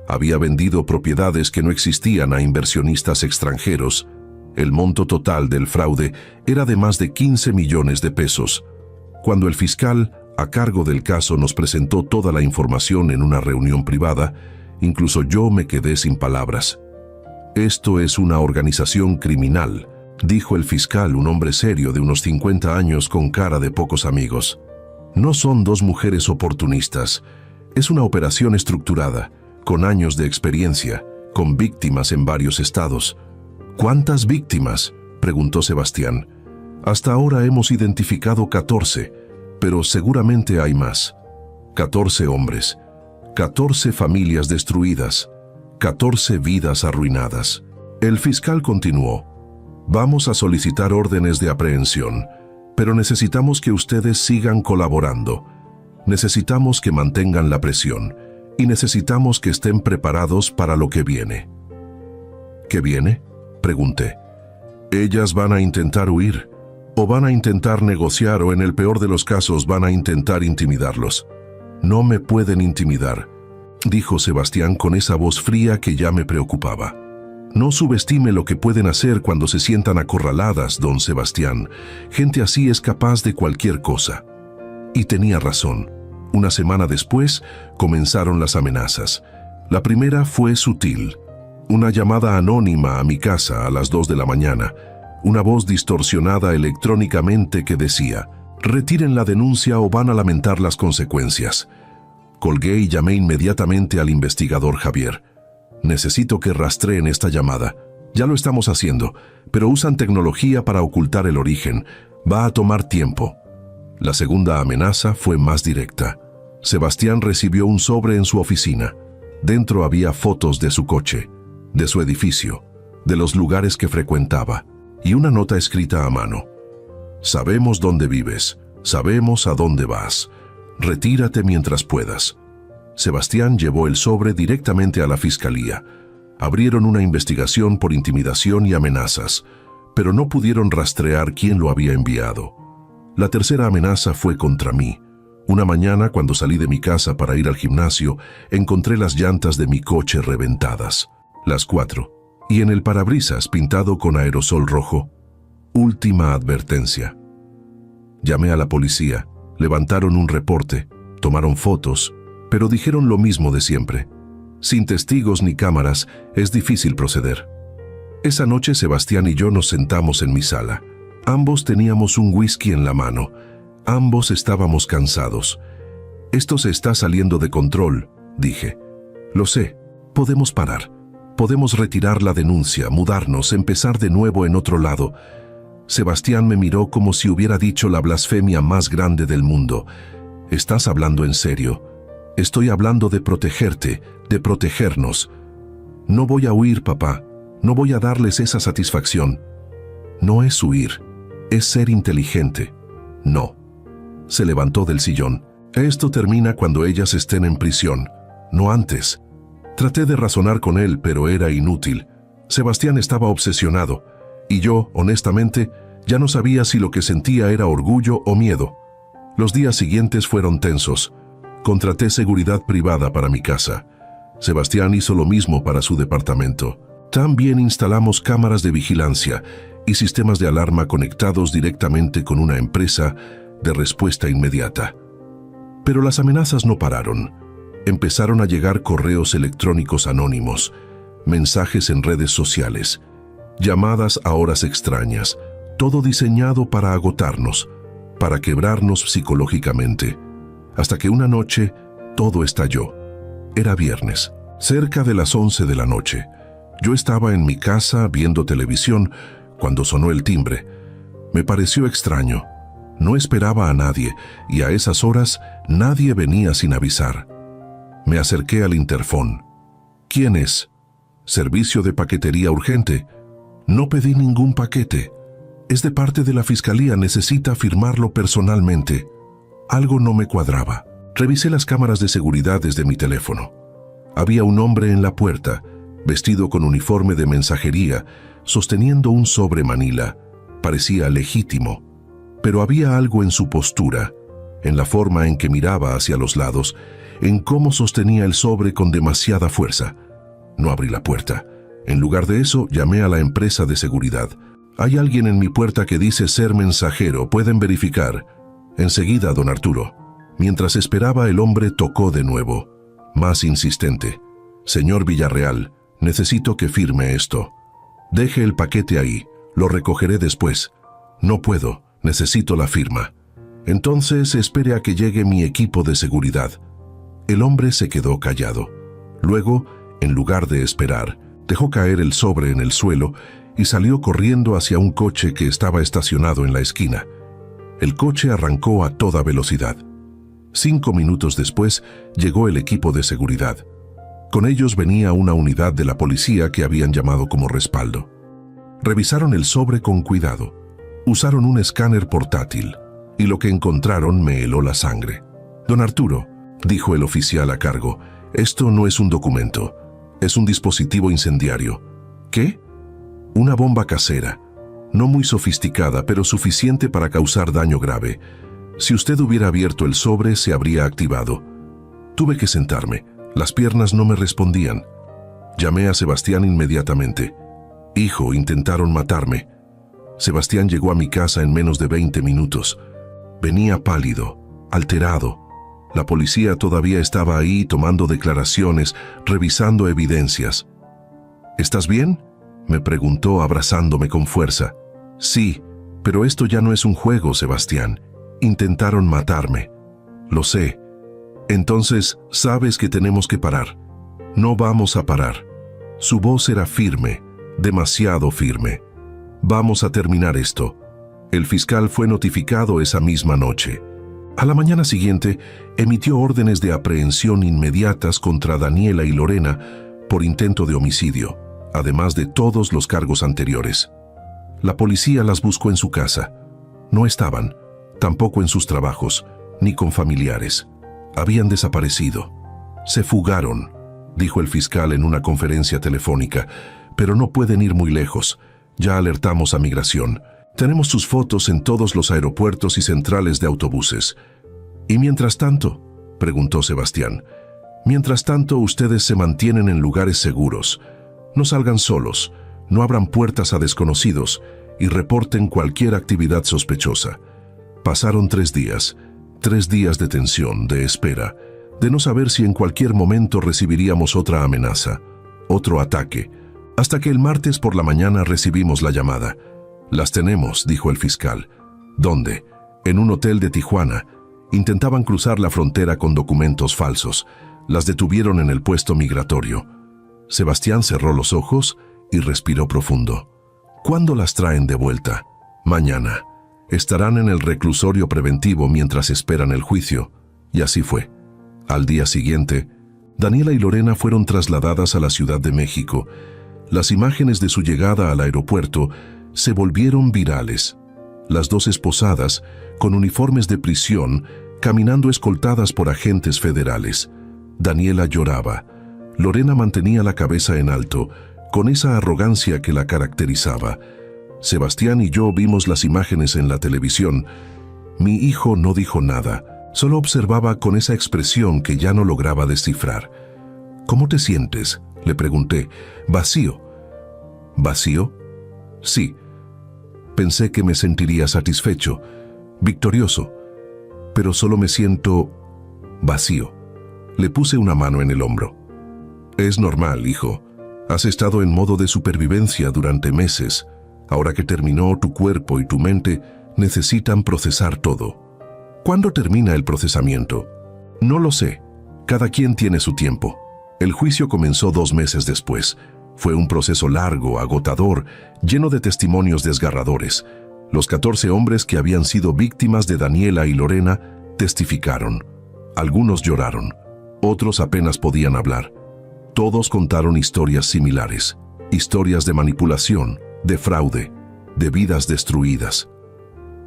Había vendido propiedades que no existían a inversionistas extranjeros. El monto total del fraude era de más de 15 millones de pesos. Cuando el fiscal, a cargo del caso, nos presentó toda la información en una reunión privada, incluso yo me quedé sin palabras. Esto es una organización criminal, dijo el fiscal, un hombre serio de unos 50 años con cara de pocos amigos. No son 2 mujeres oportunistas. Es una operación estructurada, con años de experiencia, con víctimas en varios estados. ¿Cuántas víctimas?, preguntó Sebastián. Hasta ahora hemos identificado 14, pero seguramente hay más. 14 hombres, 14 familias destruidas, 14 vidas arruinadas. El fiscal continuó. Vamos a solicitar órdenes de aprehensión, pero necesitamos que ustedes sigan colaborando. Necesitamos que mantengan la presión y necesitamos que estén preparados para lo que viene. ¿Qué viene?, pregunté. Ellas van a intentar huir, o van a intentar negociar, o en el peor de los casos van a intentar intimidarlos. No me pueden intimidar, dijo Sebastián con esa voz fría que ya me preocupaba. No subestime lo que pueden hacer cuando se sientan acorraladas, don Sebastián. Gente así es capaz de cualquier cosa. Y tenía razón. Una semana después comenzaron las amenazas. La primera fue sutil. Una llamada anónima a mi casa a las 2 de la mañana. Una voz distorsionada electrónicamente que decía: «Retiren la denuncia o van a lamentar las consecuencias». Colgué y llamé inmediatamente al investigador Javier. «Necesito que rastreen esta llamada. Ya lo estamos haciendo, pero usan tecnología para ocultar el origen. Va a tomar tiempo». La segunda amenaza fue más directa. Sebastián recibió un sobre en su oficina. Dentro había fotos de su coche, de su edificio, de los lugares que frecuentaba, y una nota escrita a mano. «Sabemos dónde vives, sabemos a dónde vas. Retírate mientras puedas». Sebastián llevó el sobre directamente a la fiscalía. Abrieron una investigación por intimidación y amenazas, pero no pudieron rastrear quién lo había enviado. La tercera amenaza fue contra mí. Una mañana, cuando salí de mi casa para ir al gimnasio, encontré las llantas de mi coche reventadas, las 4, y en el parabrisas pintado con aerosol rojo: «Última advertencia». Llamé a la policía, levantaron un reporte, tomaron fotos, pero dijeron lo mismo de siempre. Sin testigos ni cámaras, es difícil proceder. Esa noche Sebastián y yo nos sentamos en mi sala. Ambos teníamos un whisky en la mano. Ambos estábamos cansados. «Esto se está saliendo de control», dije. «Lo sé. Podemos parar. Podemos retirar la denuncia, mudarnos, empezar de nuevo en otro lado». Sebastián me miró como si hubiera dicho la blasfemia más grande del mundo. «¿Estás hablando en serio?» «Estoy hablando de protegerte, de protegernos». «No voy a huir, papá. No voy a darles esa satisfacción». «No es huir, es ser inteligente». «No». Se levantó del sillón. «Esto termina cuando ellas estén en prisión, no antes». Traté de razonar con él, pero era inútil. Sebastián estaba obsesionado, y yo, honestamente, ya no sabía si lo que sentía era orgullo o miedo. Los días siguientes fueron tensos. Contraté seguridad privada para mi casa. Sebastián hizo lo mismo para su departamento. También instalamos cámaras de vigilancia y sistemas de alarma conectados directamente con una empresa de respuesta inmediata. Pero las amenazas no pararon. Empezaron a llegar correos electrónicos anónimos, mensajes en redes sociales, llamadas a horas extrañas, todo diseñado para agotarnos, para quebrarnos psicológicamente. Hasta que una noche todo estalló. Era viernes, cerca de las 11 de la noche. Yo estaba en mi casa viendo televisión cuando sonó el timbre. Me pareció extraño. No esperaba a nadie y a esas horas nadie venía sin avisar. Me acerqué al interfón. «¿Quién es?» «Servicio de paquetería urgente». «No pedí ningún paquete. Es de parte de la fiscalía, necesita firmarlo personalmente». Algo no me cuadraba. Revisé las cámaras de seguridad desde mi teléfono. Había un hombre en la puerta, vestido con uniforme de mensajería, sosteniendo un sobre manila. Parecía legítimo, pero había algo en su postura, en la forma en que miraba hacia los lados, en cómo sostenía el sobre con demasiada fuerza. No abrí la puerta. En lugar de eso, llamé a la empresa de seguridad. «Hay alguien en mi puerta que dice ser mensajero, ¿pueden verificar?» «Enseguida, don Arturo». Mientras esperaba, el hombre tocó de nuevo, más insistente. «Señor Villarreal, necesito que firme esto». «Deje el paquete ahí, lo recogeré después». «No puedo, necesito la firma». «Entonces espere a que llegue mi equipo de seguridad». El hombre se quedó callado. Luego, en lugar de esperar, dejó caer el sobre en el suelo y salió corriendo hacia un coche que estaba estacionado en la esquina. El coche arrancó a toda velocidad. 5 minutos después, llegó el equipo de seguridad. Con ellos venía una unidad de la policía que habían llamado como respaldo. Revisaron el sobre con cuidado. Usaron un escáner portátil, y lo que encontraron me heló la sangre. «Don Arturo», dijo el oficial a cargo, «esto no es un documento, es un dispositivo incendiario». «¿Qué?» «Una bomba casera, no muy sofisticada, pero suficiente para causar daño grave. Si usted hubiera abierto el sobre, se habría activado». Tuve que sentarme, las piernas no me respondían. Llamé a Sebastián inmediatamente. «Hijo, intentaron matarme». Sebastián llegó a mi casa en menos de 20 minutos. Venía pálido, alterado. La policía todavía estaba ahí tomando declaraciones, revisando evidencias. «¿Estás bien?», me preguntó abrazándome con fuerza. «Sí, pero esto ya no es un juego, Sebastián. Intentaron matarme». «Lo sé». «Entonces, sabes que tenemos que parar». «No vamos a parar». Su voz era firme, demasiado firme. «Vamos a terminar esto». El fiscal fue notificado esa misma noche. A la mañana siguiente, emitió órdenes de aprehensión inmediatas contra Daniela y Lorena por intento de homicidio, además de todos los cargos anteriores. La policía las buscó en su casa. No estaban, tampoco en sus trabajos, ni con familiares. Habían desaparecido. «Se fugaron», dijo el fiscal en una conferencia telefónica, «pero no pueden ir muy lejos. Ya alertamos a migración. Tenemos sus fotos en todos los aeropuertos y centrales de autobuses». «¿Y mientras tanto?», preguntó Sebastián. «Mientras tanto, ustedes se mantienen en lugares seguros. No salgan solos, no abran puertas a desconocidos y reporten cualquier actividad sospechosa». Pasaron 3 días de tensión, de espera, de no saber si en cualquier momento recibiríamos otra amenaza, otro ataque, hasta que el martes por la mañana recibimos la llamada. «Las tenemos», dijo el fiscal. «¿Dónde?» «En un hotel de Tijuana. Intentaban cruzar la frontera con documentos falsos. Las detuvieron en el puesto migratorio». Sebastián cerró los ojos y respiró profundo. «¿Cuándo las traen de vuelta?» «Mañana. Estarán en el reclusorio preventivo mientras esperan el juicio». Y así fue. Al día siguiente, Daniela y Lorena fueron trasladadas a la Ciudad de México. Las imágenes de su llegada al aeropuerto se volvieron virales. Las dos esposadas, con uniformes de prisión, caminando escoltadas por agentes federales. Daniela lloraba. Lorena mantenía la cabeza en alto, con esa arrogancia que la caracterizaba. Sebastián y yo vimos las imágenes en la televisión. Mi hijo no dijo nada, solo observaba con esa expresión que ya no lograba descifrar. «¿Cómo te sientes?», le pregunté. «Vacío». «¿Vacío?» «Sí. Pensé que me sentiría satisfecho, victorioso, pero solo me siento vacío». Le puse una mano en el hombro. «Es normal, hijo. Has estado en modo de supervivencia durante meses. Ahora que terminó, tu cuerpo y tu mente necesitan procesar todo». «¿Cuándo termina el procesamiento?» «No lo sé. Cada quien tiene su tiempo». El juicio comenzó 2 meses después. Fue un proceso largo, agotador, lleno de testimonios desgarradores. Los 14 hombres que habían sido víctimas de Daniela y Lorena testificaron. Algunos lloraron, otros apenas podían hablar. Todos contaron historias similares, historias de manipulación, de fraude, de vidas destruidas.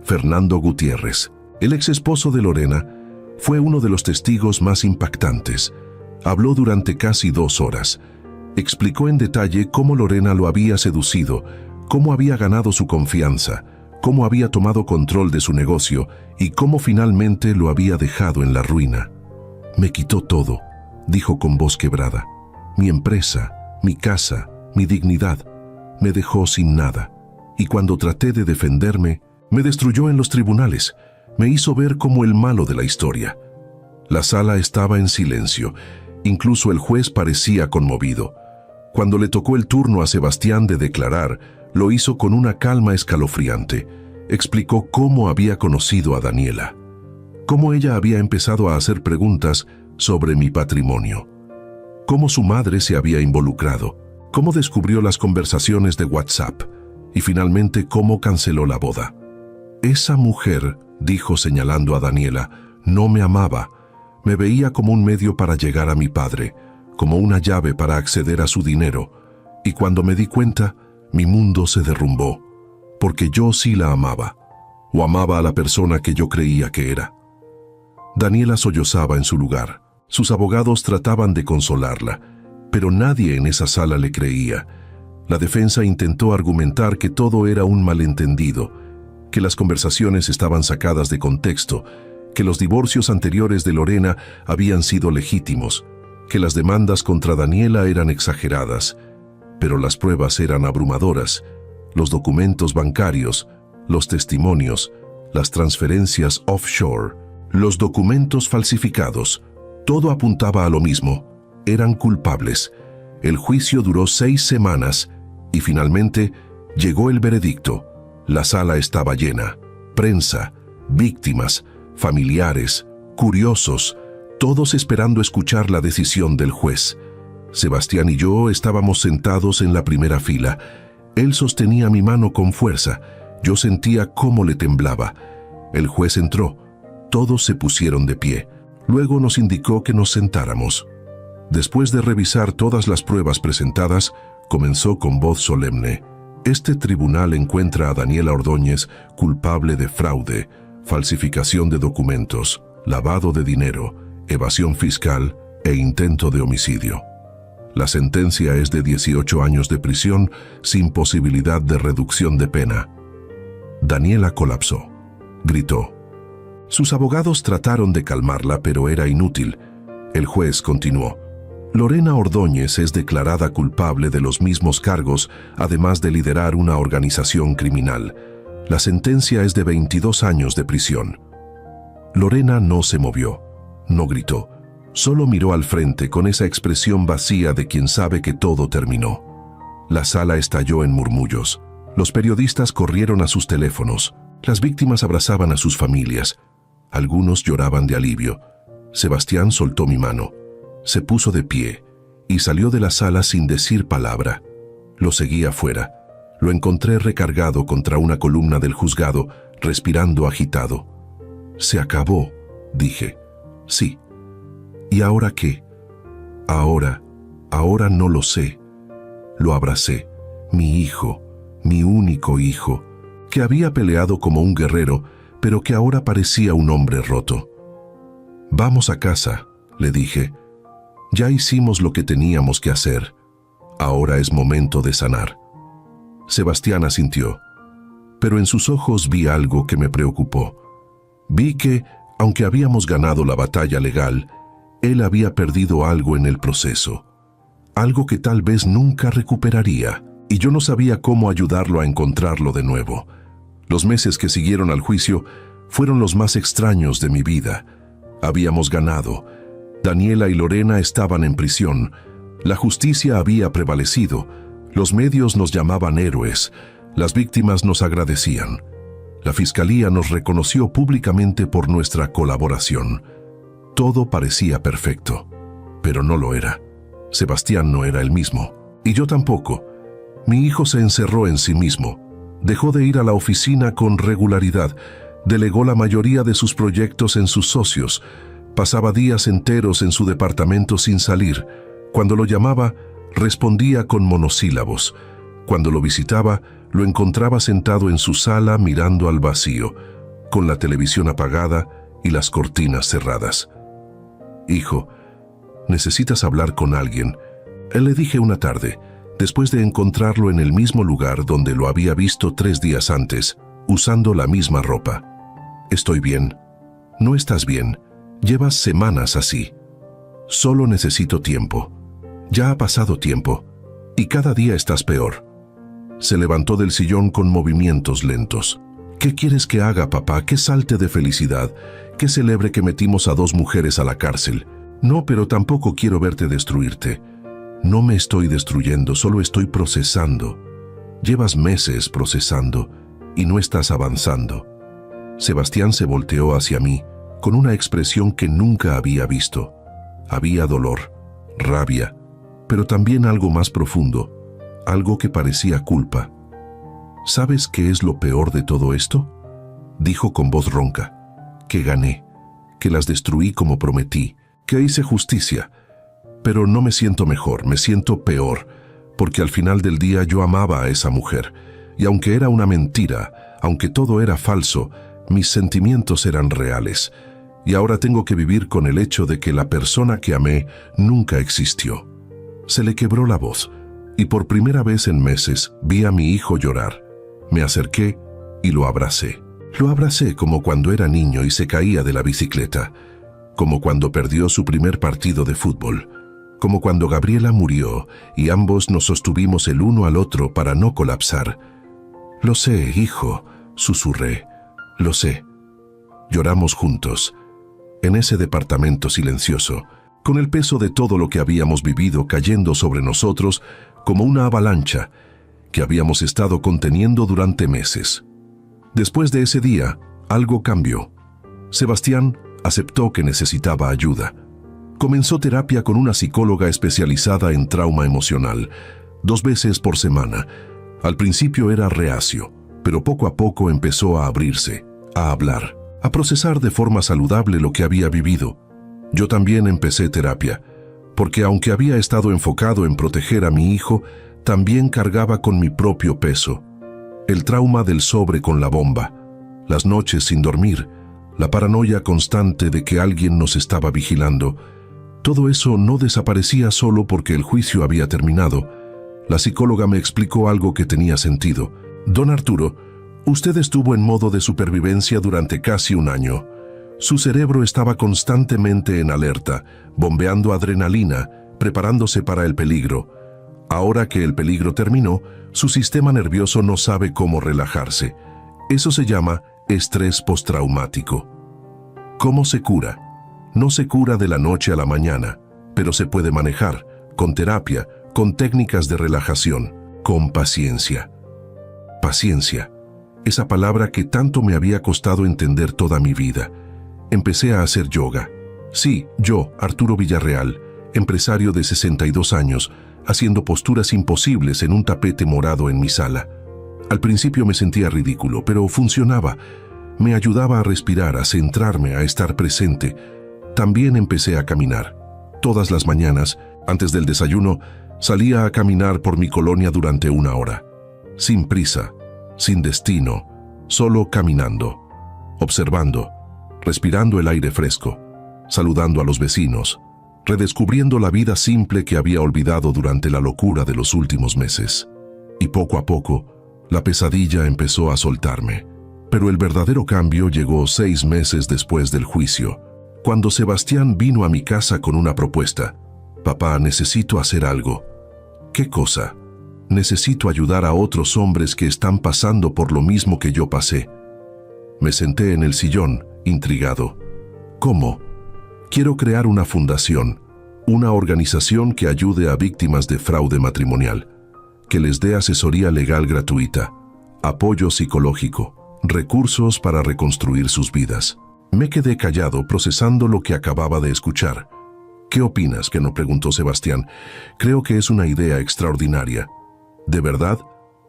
Fernando Gutiérrez, el ex esposo de Lorena, fue uno de los testigos más impactantes. Habló durante casi 2 horas. Explicó en detalle cómo Lorena lo había seducido, cómo había ganado su confianza, cómo había tomado control de su negocio y cómo finalmente lo había dejado en la ruina. «Me quitó todo», dijo con voz quebrada. «Mi empresa, mi casa, mi dignidad. Me dejó sin nada. Y cuando traté de defenderme, me destruyó en los tribunales. Me hizo ver como el malo de la historia». La sala estaba en silencio. Incluso el juez parecía conmovido. Cuando le tocó el turno a Sebastián de declarar, lo hizo con una calma escalofriante. Explicó cómo había conocido a Daniela, cómo ella había empezado a hacer preguntas sobre mi patrimonio, cómo su madre se había involucrado, cómo descubrió las conversaciones de WhatsApp y finalmente cómo canceló la boda. «Esa mujer», dijo señalando a Daniela, «no me amaba. Me veía como un medio para llegar a mi padre, como una llave para acceder a su dinero, y cuando me di cuenta, mi mundo se derrumbó, porque yo sí la amaba, o amaba a la persona que yo creía que era». Daniela sollozaba en su lugar. Sus abogados trataban de consolarla, pero nadie en esa sala le creía. La defensa intentó argumentar que todo era un malentendido, que las conversaciones estaban sacadas de contexto, que los divorcios anteriores de Lorena habían sido legítimos, que las demandas contra Daniela eran exageradas, pero las pruebas eran abrumadoras. Los documentos bancarios, los testimonios, las transferencias offshore, los documentos falsificados, todo apuntaba a lo mismo. Eran culpables. El juicio duró 6 semanas y finalmente llegó el veredicto. La sala estaba llena. Prensa, víctimas, familiares, curiosos, todos esperando escuchar la decisión del juez. Sebastián y yo estábamos sentados en la primera fila. Él sostenía mi mano con fuerza. Yo sentía cómo le temblaba. El juez entró. Todos se pusieron de pie. Luego nos indicó que nos sentáramos. Después de revisar todas las pruebas presentadas, comenzó con voz solemne. «Este tribunal encuentra a Daniela Ordóñez culpable de fraude, falsificación de documentos, lavado de dinero, evasión fiscal e intento de homicidio. La sentencia es de 18 años de prisión sin posibilidad de reducción de pena». Daniela colapsó. Gritó. Sus abogados trataron de calmarla, pero era inútil. El juez continuó. «Lorena Ordóñez es declarada culpable de los mismos cargos, además de liderar una organización criminal. La sentencia es de 22 años de prisión». Lorena no se movió, no gritó, Solo miró al frente con esa expresión vacía de quien sabe que todo terminó. La sala estalló en murmullos. Los periodistas corrieron a sus teléfonos. Las víctimas abrazaban a sus familias. Algunos lloraban de alivio. Sebastián soltó mi mano. Se puso de pie y salió de la sala sin decir palabra. Lo seguí afuera. Lo encontré recargado contra una columna del juzgado, respirando agitado. «Se acabó», dije. «Sí». «¿Y ahora qué?» Ahora no lo sé». Lo abracé. Mi hijo, mi único hijo, que había peleado como un guerrero, pero que ahora parecía un hombre roto. «Vamos a casa», le dije. «Ya hicimos lo que teníamos que hacer. Ahora es momento de sanar». Sebastián asintió, pero en sus ojos vi algo que me preocupó. Vi que, aunque habíamos ganado la batalla legal, él había perdido algo en el proceso, algo que tal vez nunca recuperaría, y yo no sabía cómo ayudarlo a encontrarlo de nuevo. Los meses que siguieron al juicio fueron los más extraños de mi vida. Habíamos ganado. Daniela y Lorena estaban en prisión. La justicia había prevalecido. Los medios nos llamaban héroes. Las víctimas nos agradecían. La fiscalía nos reconoció públicamente por nuestra colaboración. Todo parecía perfecto, pero no lo era. Sebastián no era el mismo, y yo tampoco. Mi hijo se encerró en sí mismo. Dejó de ir a la oficina con regularidad. Delegó la mayoría de sus proyectos en sus socios. Pasaba días enteros en su departamento sin salir. Cuando lo llamaba, respondía con monosílabos. Cuando lo visitaba, lo encontraba sentado en su sala mirando al vacío, con la televisión apagada y las cortinas cerradas. «Hijo, necesitas hablar con alguien», le dije una tarde, después de encontrarlo en el mismo lugar donde lo había visto 3 días antes, usando la misma ropa. «Estoy bien». «No estás bien. Llevas semanas así». «Solo necesito tiempo». «Ya ha pasado tiempo, y cada día estás peor». Se levantó del sillón con movimientos lentos. «¿Qué quieres que haga, papá? ¿Que salte de felicidad? ¿Que celebre que metimos a 2 mujeres a la cárcel? No, pero tampoco quiero verte destruirte». «No me estoy destruyendo, solo estoy procesando». «Llevas meses procesando y no estás avanzando». Sebastián se volteó hacia mí con una expresión que nunca había visto. Había dolor, rabia, pero también algo más profundo, algo que parecía culpa. «¿Sabes qué es lo peor de todo esto?», dijo con voz ronca. «Que gané, que las destruí como prometí, que hice justicia. Pero no me siento mejor, me siento peor, porque al final del día yo amaba a esa mujer, y aunque era una mentira, aunque todo era falso, mis sentimientos eran reales, y ahora tengo que vivir con el hecho de que la persona que amé nunca existió». Se le quebró la voz, y por primera vez en meses vi a mi hijo llorar. Me acerqué y lo abracé. Lo abracé como cuando era niño y se caía de la bicicleta, como cuando perdió su primer partido de fútbol, como cuando Gabriela murió y ambos nos sostuvimos el uno al otro para no colapsar. «Lo sé, hijo», susurré. «Lo sé». Lloramos juntos, en ese departamento silencioso, con el peso de todo lo que habíamos vivido cayendo sobre nosotros como una avalancha que habíamos estado conteniendo durante meses. Después de ese día, algo cambió. Sebastián aceptó que necesitaba ayuda. Comenzó terapia con una psicóloga especializada en trauma emocional, 2 veces por semana. Al principio era reacio, pero poco a poco empezó a abrirse, a hablar, a procesar de forma saludable lo que había vivido. Yo también empecé terapia, porque aunque había estado enfocado en proteger a mi hijo, también cargaba con mi propio peso. El trauma del sobre con la bomba, las noches sin dormir, la paranoia constante de que alguien nos estaba vigilando. Todo eso no desaparecía solo porque el juicio había terminado. La psicóloga me explicó algo que tenía sentido. «Don Arturo, usted estuvo en modo de supervivencia durante casi 1 año. Su cerebro estaba constantemente en alerta, bombeando adrenalina, preparándose para el peligro. Ahora que el peligro terminó, su sistema nervioso no sabe cómo relajarse. Eso se llama estrés postraumático». «¿Cómo se cura?». No se cura de la noche a la mañana, pero se puede manejar, con terapia, con técnicas de relajación, con paciencia. Paciencia, esa palabra que tanto me había costado entender toda mi vida. Empecé a hacer yoga. Sí, yo, Arturo Villarreal, empresario de 62 años, haciendo posturas imposibles en un tapete morado en mi sala. Al principio me sentía ridículo, pero funcionaba. Me ayudaba a respirar, a centrarme, a estar presente. También empecé a caminar. Todas las mañanas, antes del desayuno, salía a caminar por mi colonia durante 1 hora. Sin prisa, sin destino, solo caminando, observando, respirando el aire fresco, saludando a los vecinos, redescubriendo la vida simple que había olvidado durante la locura de los últimos meses. Y poco a poco, la pesadilla empezó a soltarme. Pero el verdadero cambio llegó 6 meses después del juicio, cuando Sebastián vino a mi casa con una propuesta. Papá, necesito hacer algo. ¿Qué cosa? Necesito ayudar a otros hombres que están pasando por lo mismo que yo pasé. Me senté en el sillón, intrigado. ¿Cómo? Quiero crear una fundación, una organización que ayude a víctimas de fraude matrimonial, que les dé asesoría legal gratuita, apoyo psicológico, recursos para reconstruir sus vidas. Me quedé callado procesando lo que acababa de escuchar. ¿Qué opinas?, que no preguntó Sebastián. Creo que es una idea extraordinaria. ¿De verdad?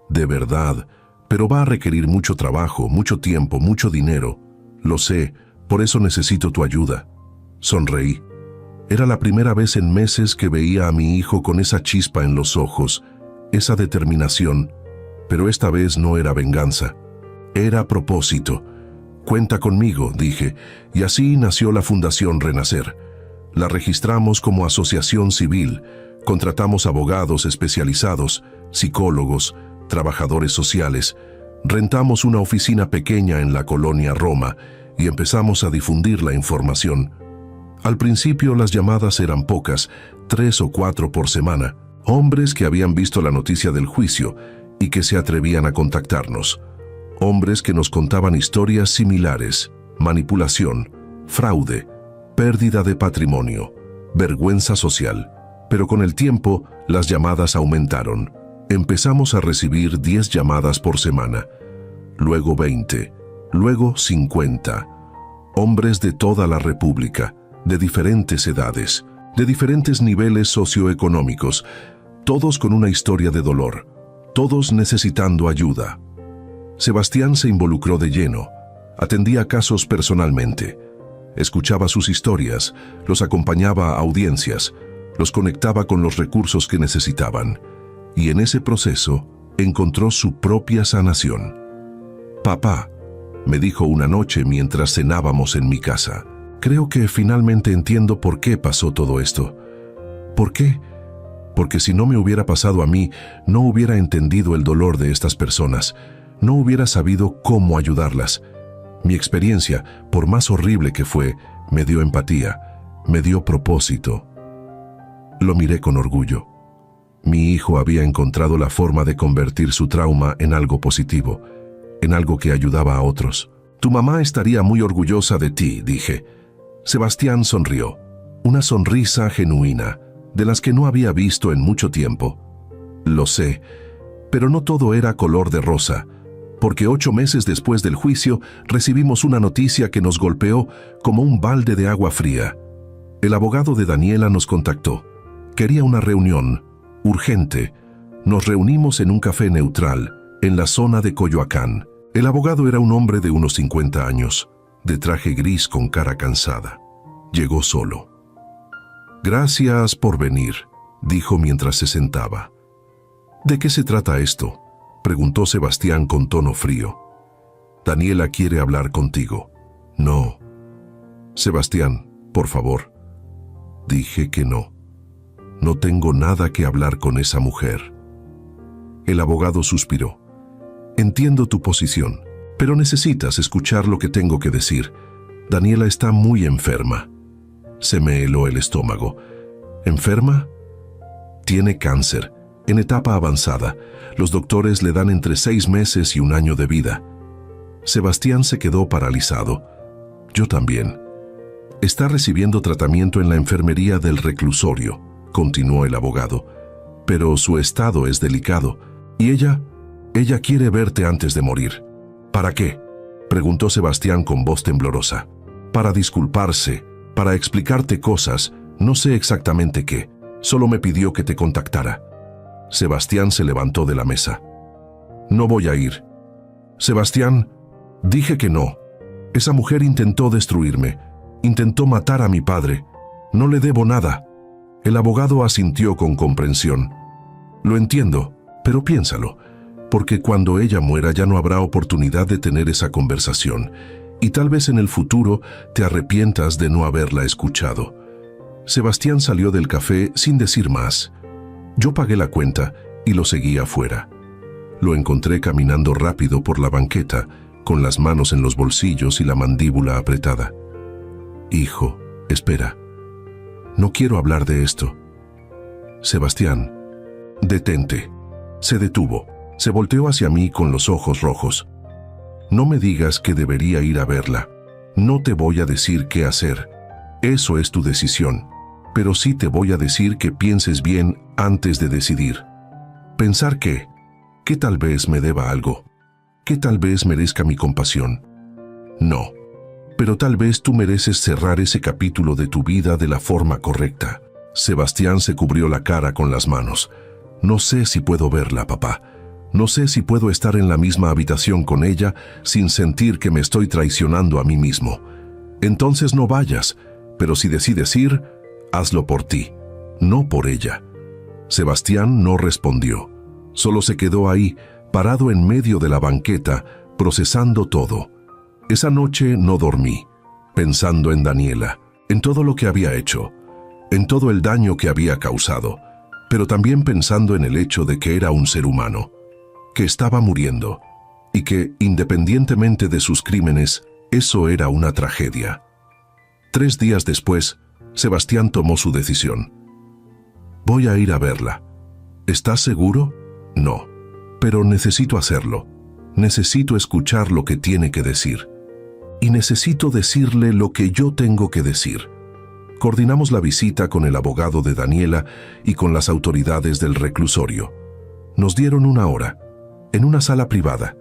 De verdad. Pero va a requerir mucho trabajo, mucho tiempo, mucho dinero. Lo sé, por eso necesito tu ayuda. Sonreí. Era la primera vez en meses que veía a mi hijo con esa chispa en los ojos, esa determinación. Pero esta vez no era venganza. Era propósito. Cuenta conmigo, dije, y así nació la Fundación Renacer. La registramos como asociación civil, contratamos abogados especializados, psicólogos, trabajadores sociales, rentamos una oficina pequeña en la colonia Roma y empezamos a difundir la información. Al principio las llamadas eran pocas, 3 o 4 por semana, hombres que habían visto la noticia del juicio y que se atrevían a contactarnos. Hombres que nos contaban historias similares, manipulación, fraude, pérdida de patrimonio, vergüenza social. Pero con el tiempo, las llamadas aumentaron. Empezamos a recibir 10 llamadas por semana, luego 20, luego 50. Hombres de toda la República, de diferentes edades, de diferentes niveles socioeconómicos, todos con una historia de dolor, todos necesitando ayuda. Sebastián se involucró de lleno, atendía casos personalmente, escuchaba sus historias, los acompañaba a audiencias, los conectaba con los recursos que necesitaban, y en ese proceso encontró su propia sanación. «Papá», me dijo una noche mientras cenábamos en mi casa, «creo que finalmente entiendo por qué pasó todo esto». ¿Por qué? Porque si no me hubiera pasado a mí, no hubiera entendido el dolor de estas personas, no hubiera sabido cómo ayudarlas. Mi experiencia, por más horrible que fue, me dio empatía, me dio propósito. Lo miré con orgullo. Mi hijo había encontrado la forma de convertir su trauma en algo positivo, en algo que ayudaba a otros. «Tu mamá estaría muy orgullosa de ti», dije. Sebastián sonrió, una sonrisa genuina, de las que no había visto en mucho tiempo. Lo sé, pero no todo era color de rosa, porque 8 meses después del juicio recibimos una noticia que nos golpeó como un balde de agua fría. El abogado de Daniela nos contactó. Quería una reunión, urgente. Nos reunimos en un café neutral, en la zona de Coyoacán. El abogado era un hombre de unos 50 años, de traje gris con cara cansada. Llegó solo. «Gracias por venir», dijo mientras se sentaba. «¿De qué se trata esto?», preguntó Sebastián con tono frío. «Daniela quiere hablar contigo». «No». «Sebastián, por favor». Dije que no. No tengo nada que hablar con esa mujer. El abogado suspiró. «Entiendo tu posición, pero necesitas escuchar lo que tengo que decir. Daniela está muy enferma». Se me heló el estómago. ¿Enferma? Tiene cáncer, en etapa avanzada. Los doctores le dan entre 6 meses y 1 año de vida. Sebastián se quedó paralizado. Yo también. Está recibiendo tratamiento en la enfermería del reclusorio, continuó el abogado, pero su estado es delicado y ella quiere verte antes de morir. ¿Para qué?, preguntó Sebastián con voz temblorosa. Para disculparse, para explicarte cosas, no sé exactamente qué, solo me pidió que te contactara. Sebastián se levantó de la mesa. No voy a ir. Sebastián, dije que no. Esa mujer intentó destruirme, intentó matar a mi padre. No le debo nada. El abogado asintió con comprensión. Lo entiendo, pero piénsalo, porque cuando ella muera ya no habrá oportunidad de tener esa conversación, y tal vez en el futuro te arrepientas de no haberla escuchado. Sebastián salió del café sin decir más. Yo pagué la cuenta y lo seguí afuera. Lo encontré caminando rápido por la banqueta, con las manos en los bolsillos y la mandíbula apretada. Hijo, espera. No quiero hablar de esto. Sebastián, detente. Se detuvo. Se volteó hacia mí con los ojos rojos. No me digas que debería ir a verla. No te voy a decir qué hacer. Eso es tu decisión. Pero sí te voy a decir que pienses bien antes de decidir. Pensar que tal vez me deba algo, que tal vez merezca mi compasión. No, pero tal vez tú mereces cerrar ese capítulo de tu vida de la forma correcta. Sebastián se cubrió la cara con las manos. No sé si puedo verla, papá. No sé si puedo estar en la misma habitación con ella sin sentir que me estoy traicionando a mí mismo. Entonces no vayas, pero si decides ir, hazlo por ti, no por ella. Sebastián no respondió. Solo se quedó ahí, parado en medio de la banqueta, procesando todo. Esa noche no dormí, pensando en Daniela, en todo lo que había hecho, en todo el daño que había causado, pero también pensando en el hecho de que era un ser humano, que estaba muriendo, y que, independientemente de sus crímenes, eso era una tragedia. 3 días después, Sebastián tomó su decisión. Voy a ir a verla. ¿Estás seguro? No, pero necesito hacerlo. Necesito escuchar lo que tiene que decir. Y necesito decirle lo que yo tengo que decir. Coordinamos la visita con el abogado de Daniela y con las autoridades del reclusorio. Nos dieron 1 hora, en una sala privada,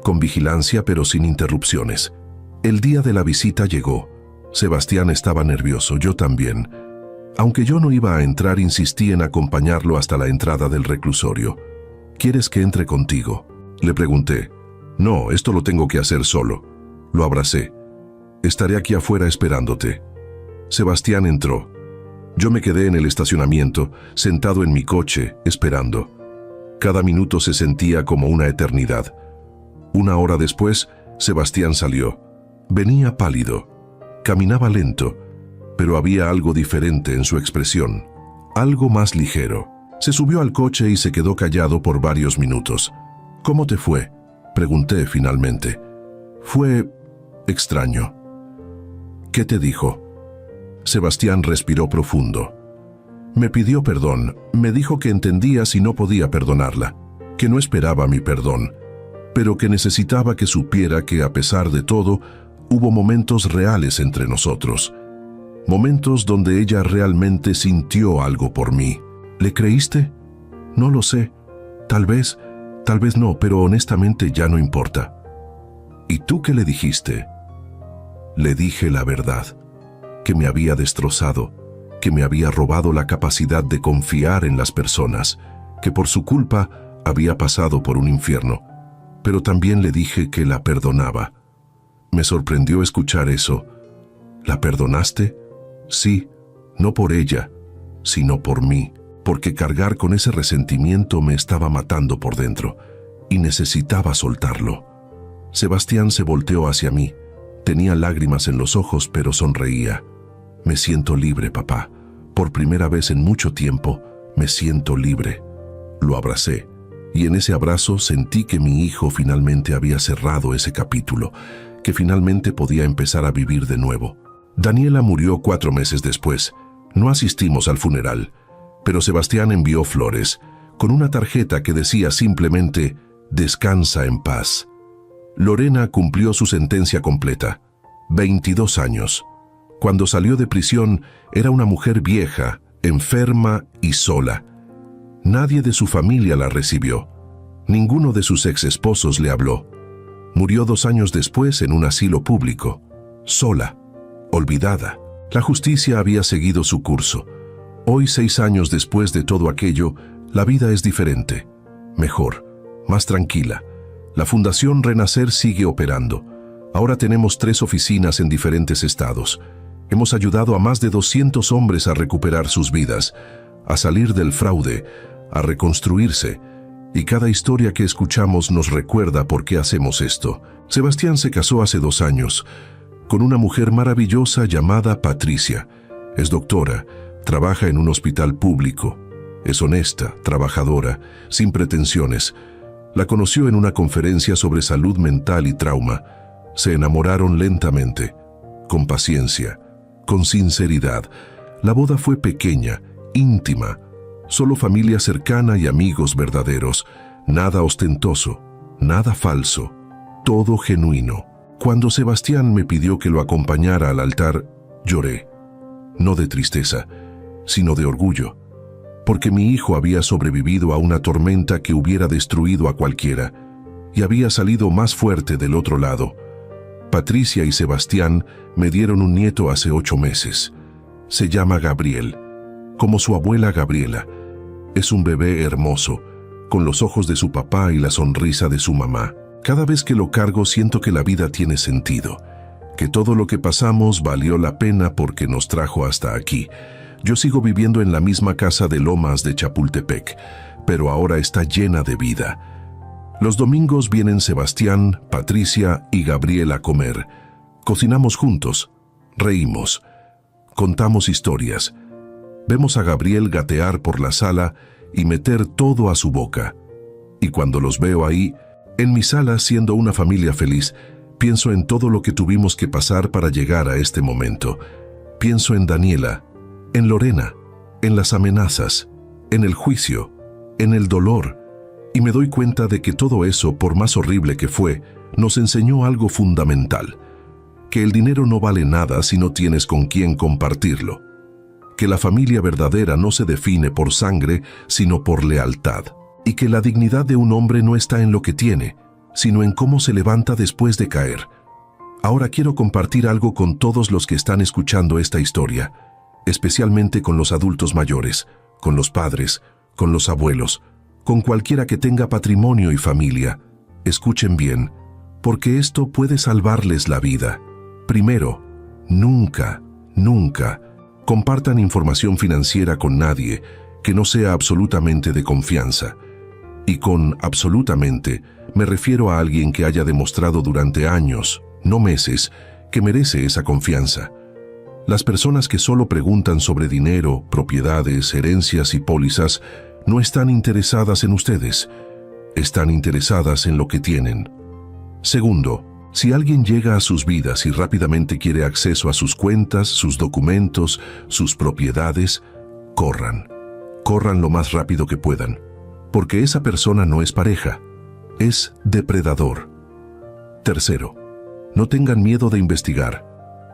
con vigilancia pero sin interrupciones. El día de la visita llegó. Sebastián estaba nervioso, yo también. Aunque yo no iba a entrar, insistí en acompañarlo hasta la entrada del reclusorio. ¿Quieres que entre contigo?, le pregunté. No, esto lo tengo que hacer solo. Lo abracé. Estaré aquí afuera esperándote. Sebastián entró. Yo me quedé en el estacionamiento, sentado en mi coche, esperando. Cada minuto se sentía como una eternidad. 1 hora después, Sebastián salió. Venía pálido. Caminaba lento, pero había algo diferente en su expresión, algo más ligero. Se subió al coche y se quedó callado por varios minutos. ¿Cómo te fue?, pregunté finalmente. Fue extraño. ¿Qué te dijo? Sebastián respiró profundo. Me pidió perdón, me dijo que entendía si no podía perdonarla, que no esperaba mi perdón, pero que necesitaba que supiera que a pesar de todo, hubo momentos reales entre nosotros. Momentos donde ella realmente sintió algo por mí. ¿Le creíste? No lo sé. Tal vez no, pero honestamente ya no importa. ¿Y tú qué le dijiste? Le dije la verdad, que me había destrozado, que me había robado la capacidad de confiar en las personas, que por su culpa había pasado por un infierno, pero también le dije que la perdonaba. Me sorprendió escuchar eso. ¿La perdonaste? Sí, no por ella, sino por mí, porque cargar con ese resentimiento me estaba matando por dentro y necesitaba soltarlo. Sebastián se volteó hacia mí. Tenía lágrimas en los ojos, pero sonreía. Me siento libre, papá. Por primera vez en mucho tiempo, me siento libre. Lo abracé, y en ese abrazo sentí que mi hijo finalmente había cerrado ese capítulo, que finalmente podía empezar a vivir de nuevo. Daniela murió 4 meses después. No asistimos al funeral, pero Sebastián envió flores, con una tarjeta que decía simplemente, «Descansa en paz». Lorena cumplió su sentencia completa, 22 años. Cuando salió de prisión, era una mujer vieja, enferma y sola. Nadie de su familia la recibió. Ninguno de sus ex-esposos le habló. Murió 2 años después en un asilo público, sola, olvidada. La justicia había seguido su curso. Hoy, 6 años después de todo aquello, la vida es diferente, mejor, más tranquila. La Fundación Renacer sigue operando. Ahora tenemos 3 oficinas en diferentes estados. Hemos ayudado a más de 200 hombres a recuperar sus vidas, a salir del fraude, a reconstruirse. Y cada historia que escuchamos nos recuerda por qué hacemos esto. Sebastián se casó hace 2 años con una mujer maravillosa llamada Patricia. Es doctora, trabaja en un hospital público. Es honesta, trabajadora, sin pretensiones. La conoció en una conferencia sobre salud mental y trauma. Se enamoraron lentamente, con paciencia, con sinceridad. La boda fue pequeña, íntima, solo familia cercana y amigos verdaderos. Nada ostentoso, nada falso, todo genuino. Cuando Sebastián me pidió que lo acompañara al altar, lloré, no de tristeza, sino de orgullo, porque mi hijo había sobrevivido a una tormenta que hubiera destruido a cualquiera, y había salido más fuerte del otro lado. Patricia y Sebastián me dieron un nieto hace 8 meses. Se llama Gabriel, como su abuela Gabriela. Es un bebé hermoso, con los ojos de su papá y la sonrisa de su mamá. Cada vez que lo cargo siento que la vida tiene sentido, que todo lo que pasamos valió la pena porque nos trajo hasta aquí. Yo sigo viviendo en la misma casa de Lomas de Chapultepec, pero ahora está llena de vida. Los domingos vienen Sebastián, Patricia y Gabriel a comer. Cocinamos juntos, reímos, contamos historias. Vemos a Gabriel gatear por la sala y meter todo a su boca. Y cuando los veo ahí, en mi sala, siendo una familia feliz, pienso en todo lo que tuvimos que pasar para llegar a este momento. Pienso en Daniela, en Lorena, en las amenazas, en el juicio, en el dolor, y me doy cuenta de que todo eso, por más horrible que fue, nos enseñó algo fundamental: que el dinero no vale nada si no tienes con quién compartirlo, que la familia verdadera no se define por sangre, sino por lealtad, y que la dignidad de un hombre no está en lo que tiene, sino en cómo se levanta después de caer. Ahora quiero compartir algo con todos los que están escuchando esta historia, especialmente con los adultos mayores, con los padres, con los abuelos, con cualquiera que tenga patrimonio y familia. Escuchen bien, porque esto puede salvarles la vida. Primero, nunca compartan información financiera con nadie que no sea absolutamente de confianza. Y con absolutamente me refiero a alguien que haya demostrado durante años, no meses, que merece esa confianza. Las personas que solo preguntan sobre dinero, propiedades, herencias y pólizas no están interesadas en ustedes, están interesadas en lo que tienen. Segundo, si alguien llega a sus vidas y rápidamente quiere acceso a sus cuentas, sus documentos, sus propiedades, corran lo más rápido que puedan, porque esa persona no es pareja, es depredador. Tercero, no tengan miedo de investigar.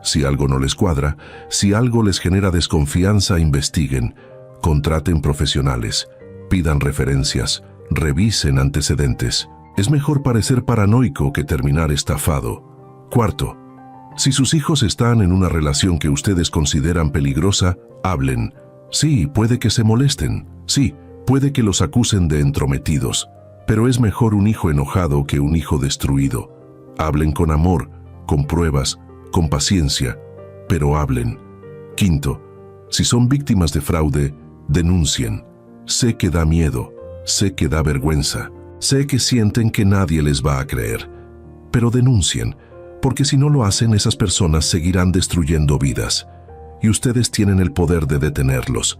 Si algo no les cuadra, si algo les genera desconfianza, investiguen, contraten profesionales, pidan referencias, revisen antecedentes. Es mejor parecer paranoico que terminar estafado. Cuarto, si sus hijos están en una relación que ustedes consideran peligrosa, hablen. Sí, puede que se molesten. Sí, puede que los acusen de entrometidos. Pero es mejor un hijo enojado que un hijo destruido. Hablen con amor, con pruebas, con paciencia, pero hablen. Quinto, si son víctimas de fraude, denuncien. Sé que da miedo, sé que da vergüenza, sé que sienten que nadie les va a creer, pero denuncien, porque si no lo hacen, esas personas seguirán destruyendo vidas, y ustedes tienen el poder de detenerlos.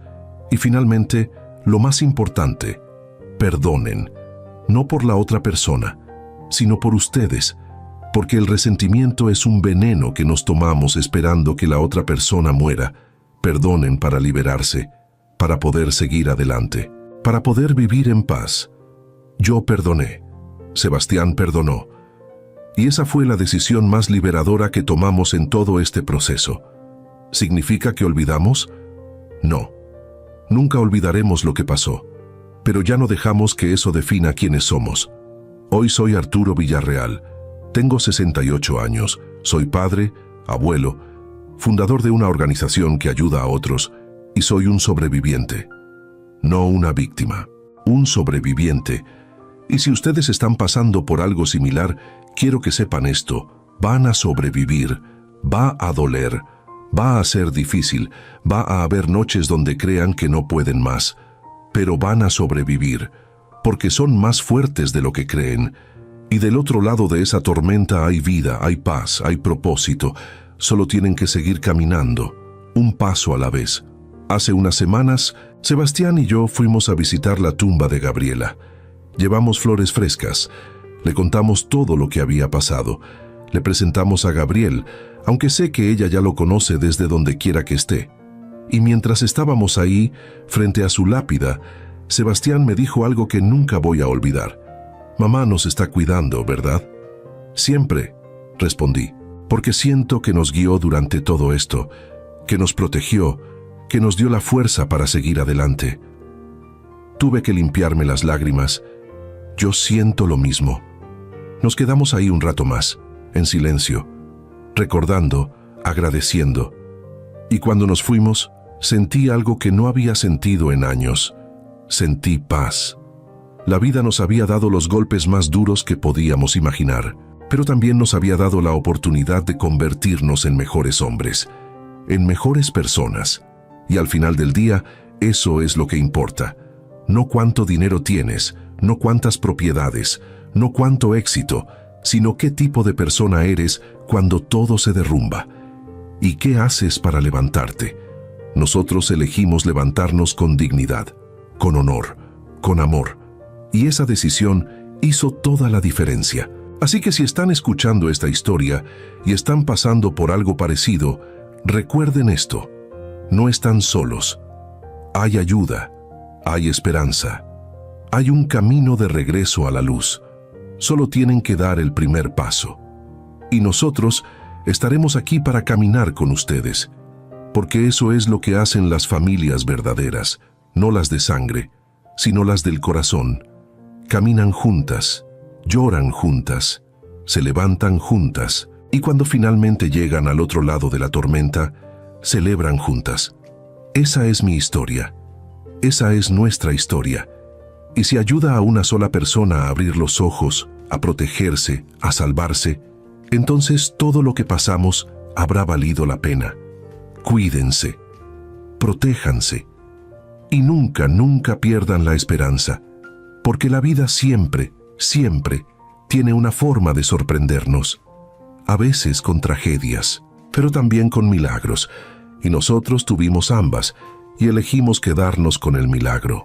Y finalmente, lo más importante, perdonen, no por la otra persona, sino por ustedes, porque el resentimiento es un veneno que nos tomamos esperando que la otra persona muera. Perdonen para liberarse, para poder seguir adelante, para poder vivir en paz. Yo perdoné, Sebastián perdonó, y esa fue la decisión más liberadora que tomamos en todo este proceso. ¿Significa que olvidamos? No. Nunca olvidaremos lo que pasó, pero ya no dejamos que eso defina quiénes somos. Hoy soy Arturo Villarreal, tengo 68 años, soy padre, abuelo, fundador de una organización que ayuda a otros y soy un sobreviviente. No una víctima, un sobreviviente. Y si ustedes están pasando por algo similar, quiero que sepan esto, van a sobrevivir, va a doler, va a ser difícil, va a haber noches donde crean que no pueden más, pero van a sobrevivir, porque son más fuertes de lo que creen. Y del otro lado de esa tormenta hay vida, hay paz, hay propósito. Solo tienen que seguir caminando, un paso a la vez. Hace unas semanas, Sebastián y yo fuimos a visitar la tumba de Gabriela. Llevamos flores frescas, le contamos todo lo que había pasado. Le presentamos a Gabriel, aunque sé que ella ya lo conoce desde donde quiera que esté. Y mientras estábamos ahí, frente a su lápida, Sebastián me dijo algo que nunca voy a olvidar. «Mamá nos está cuidando, ¿verdad?» «Siempre», respondí, «porque siento que nos guió durante todo esto, que nos protegió, que nos dio la fuerza para seguir adelante». Tuve que limpiarme las lágrimas. Yo siento lo mismo. Nos quedamos ahí un rato más, en silencio, recordando, agradeciendo. Y cuando nos fuimos, sentí algo que no había sentido en años. Sentí paz. La vida nos había dado los golpes más duros que podíamos imaginar, pero también nos había dado la oportunidad de convertirnos en mejores hombres, en mejores personas. Y al final del día, eso es lo que importa. No cuánto dinero tienes, no cuántas propiedades, no cuánto éxito, sino qué tipo de persona eres cuando todo se derrumba. ¿Y qué haces para levantarte? Nosotros elegimos levantarnos con dignidad, con honor, con amor. Y esa decisión hizo toda la diferencia. Así que si están escuchando esta historia y están pasando por algo parecido, recuerden esto. No están solos. Hay ayuda, hay esperanza, hay un camino de regreso a la luz. Solo tienen que dar el primer paso. Y nosotros estaremos aquí para caminar con ustedes, porque eso es lo que hacen las familias verdaderas, no las de sangre, sino las del corazón. Caminan juntas, lloran juntas, se levantan juntas, y cuando finalmente llegan al otro lado de la tormenta, celebran juntas. Esa es mi historia. Esa es nuestra historia. Y si ayuda a una sola persona a abrir los ojos, a protegerse, a salvarse, entonces todo lo que pasamos habrá valido la pena. Cuídense, protéjanse, y nunca, nunca pierdan la esperanza, porque la vida siempre, siempre tiene una forma de sorprendernos, a veces con tragedias, pero también con milagros, y nosotros tuvimos ambas y elegimos quedarnos con el milagro.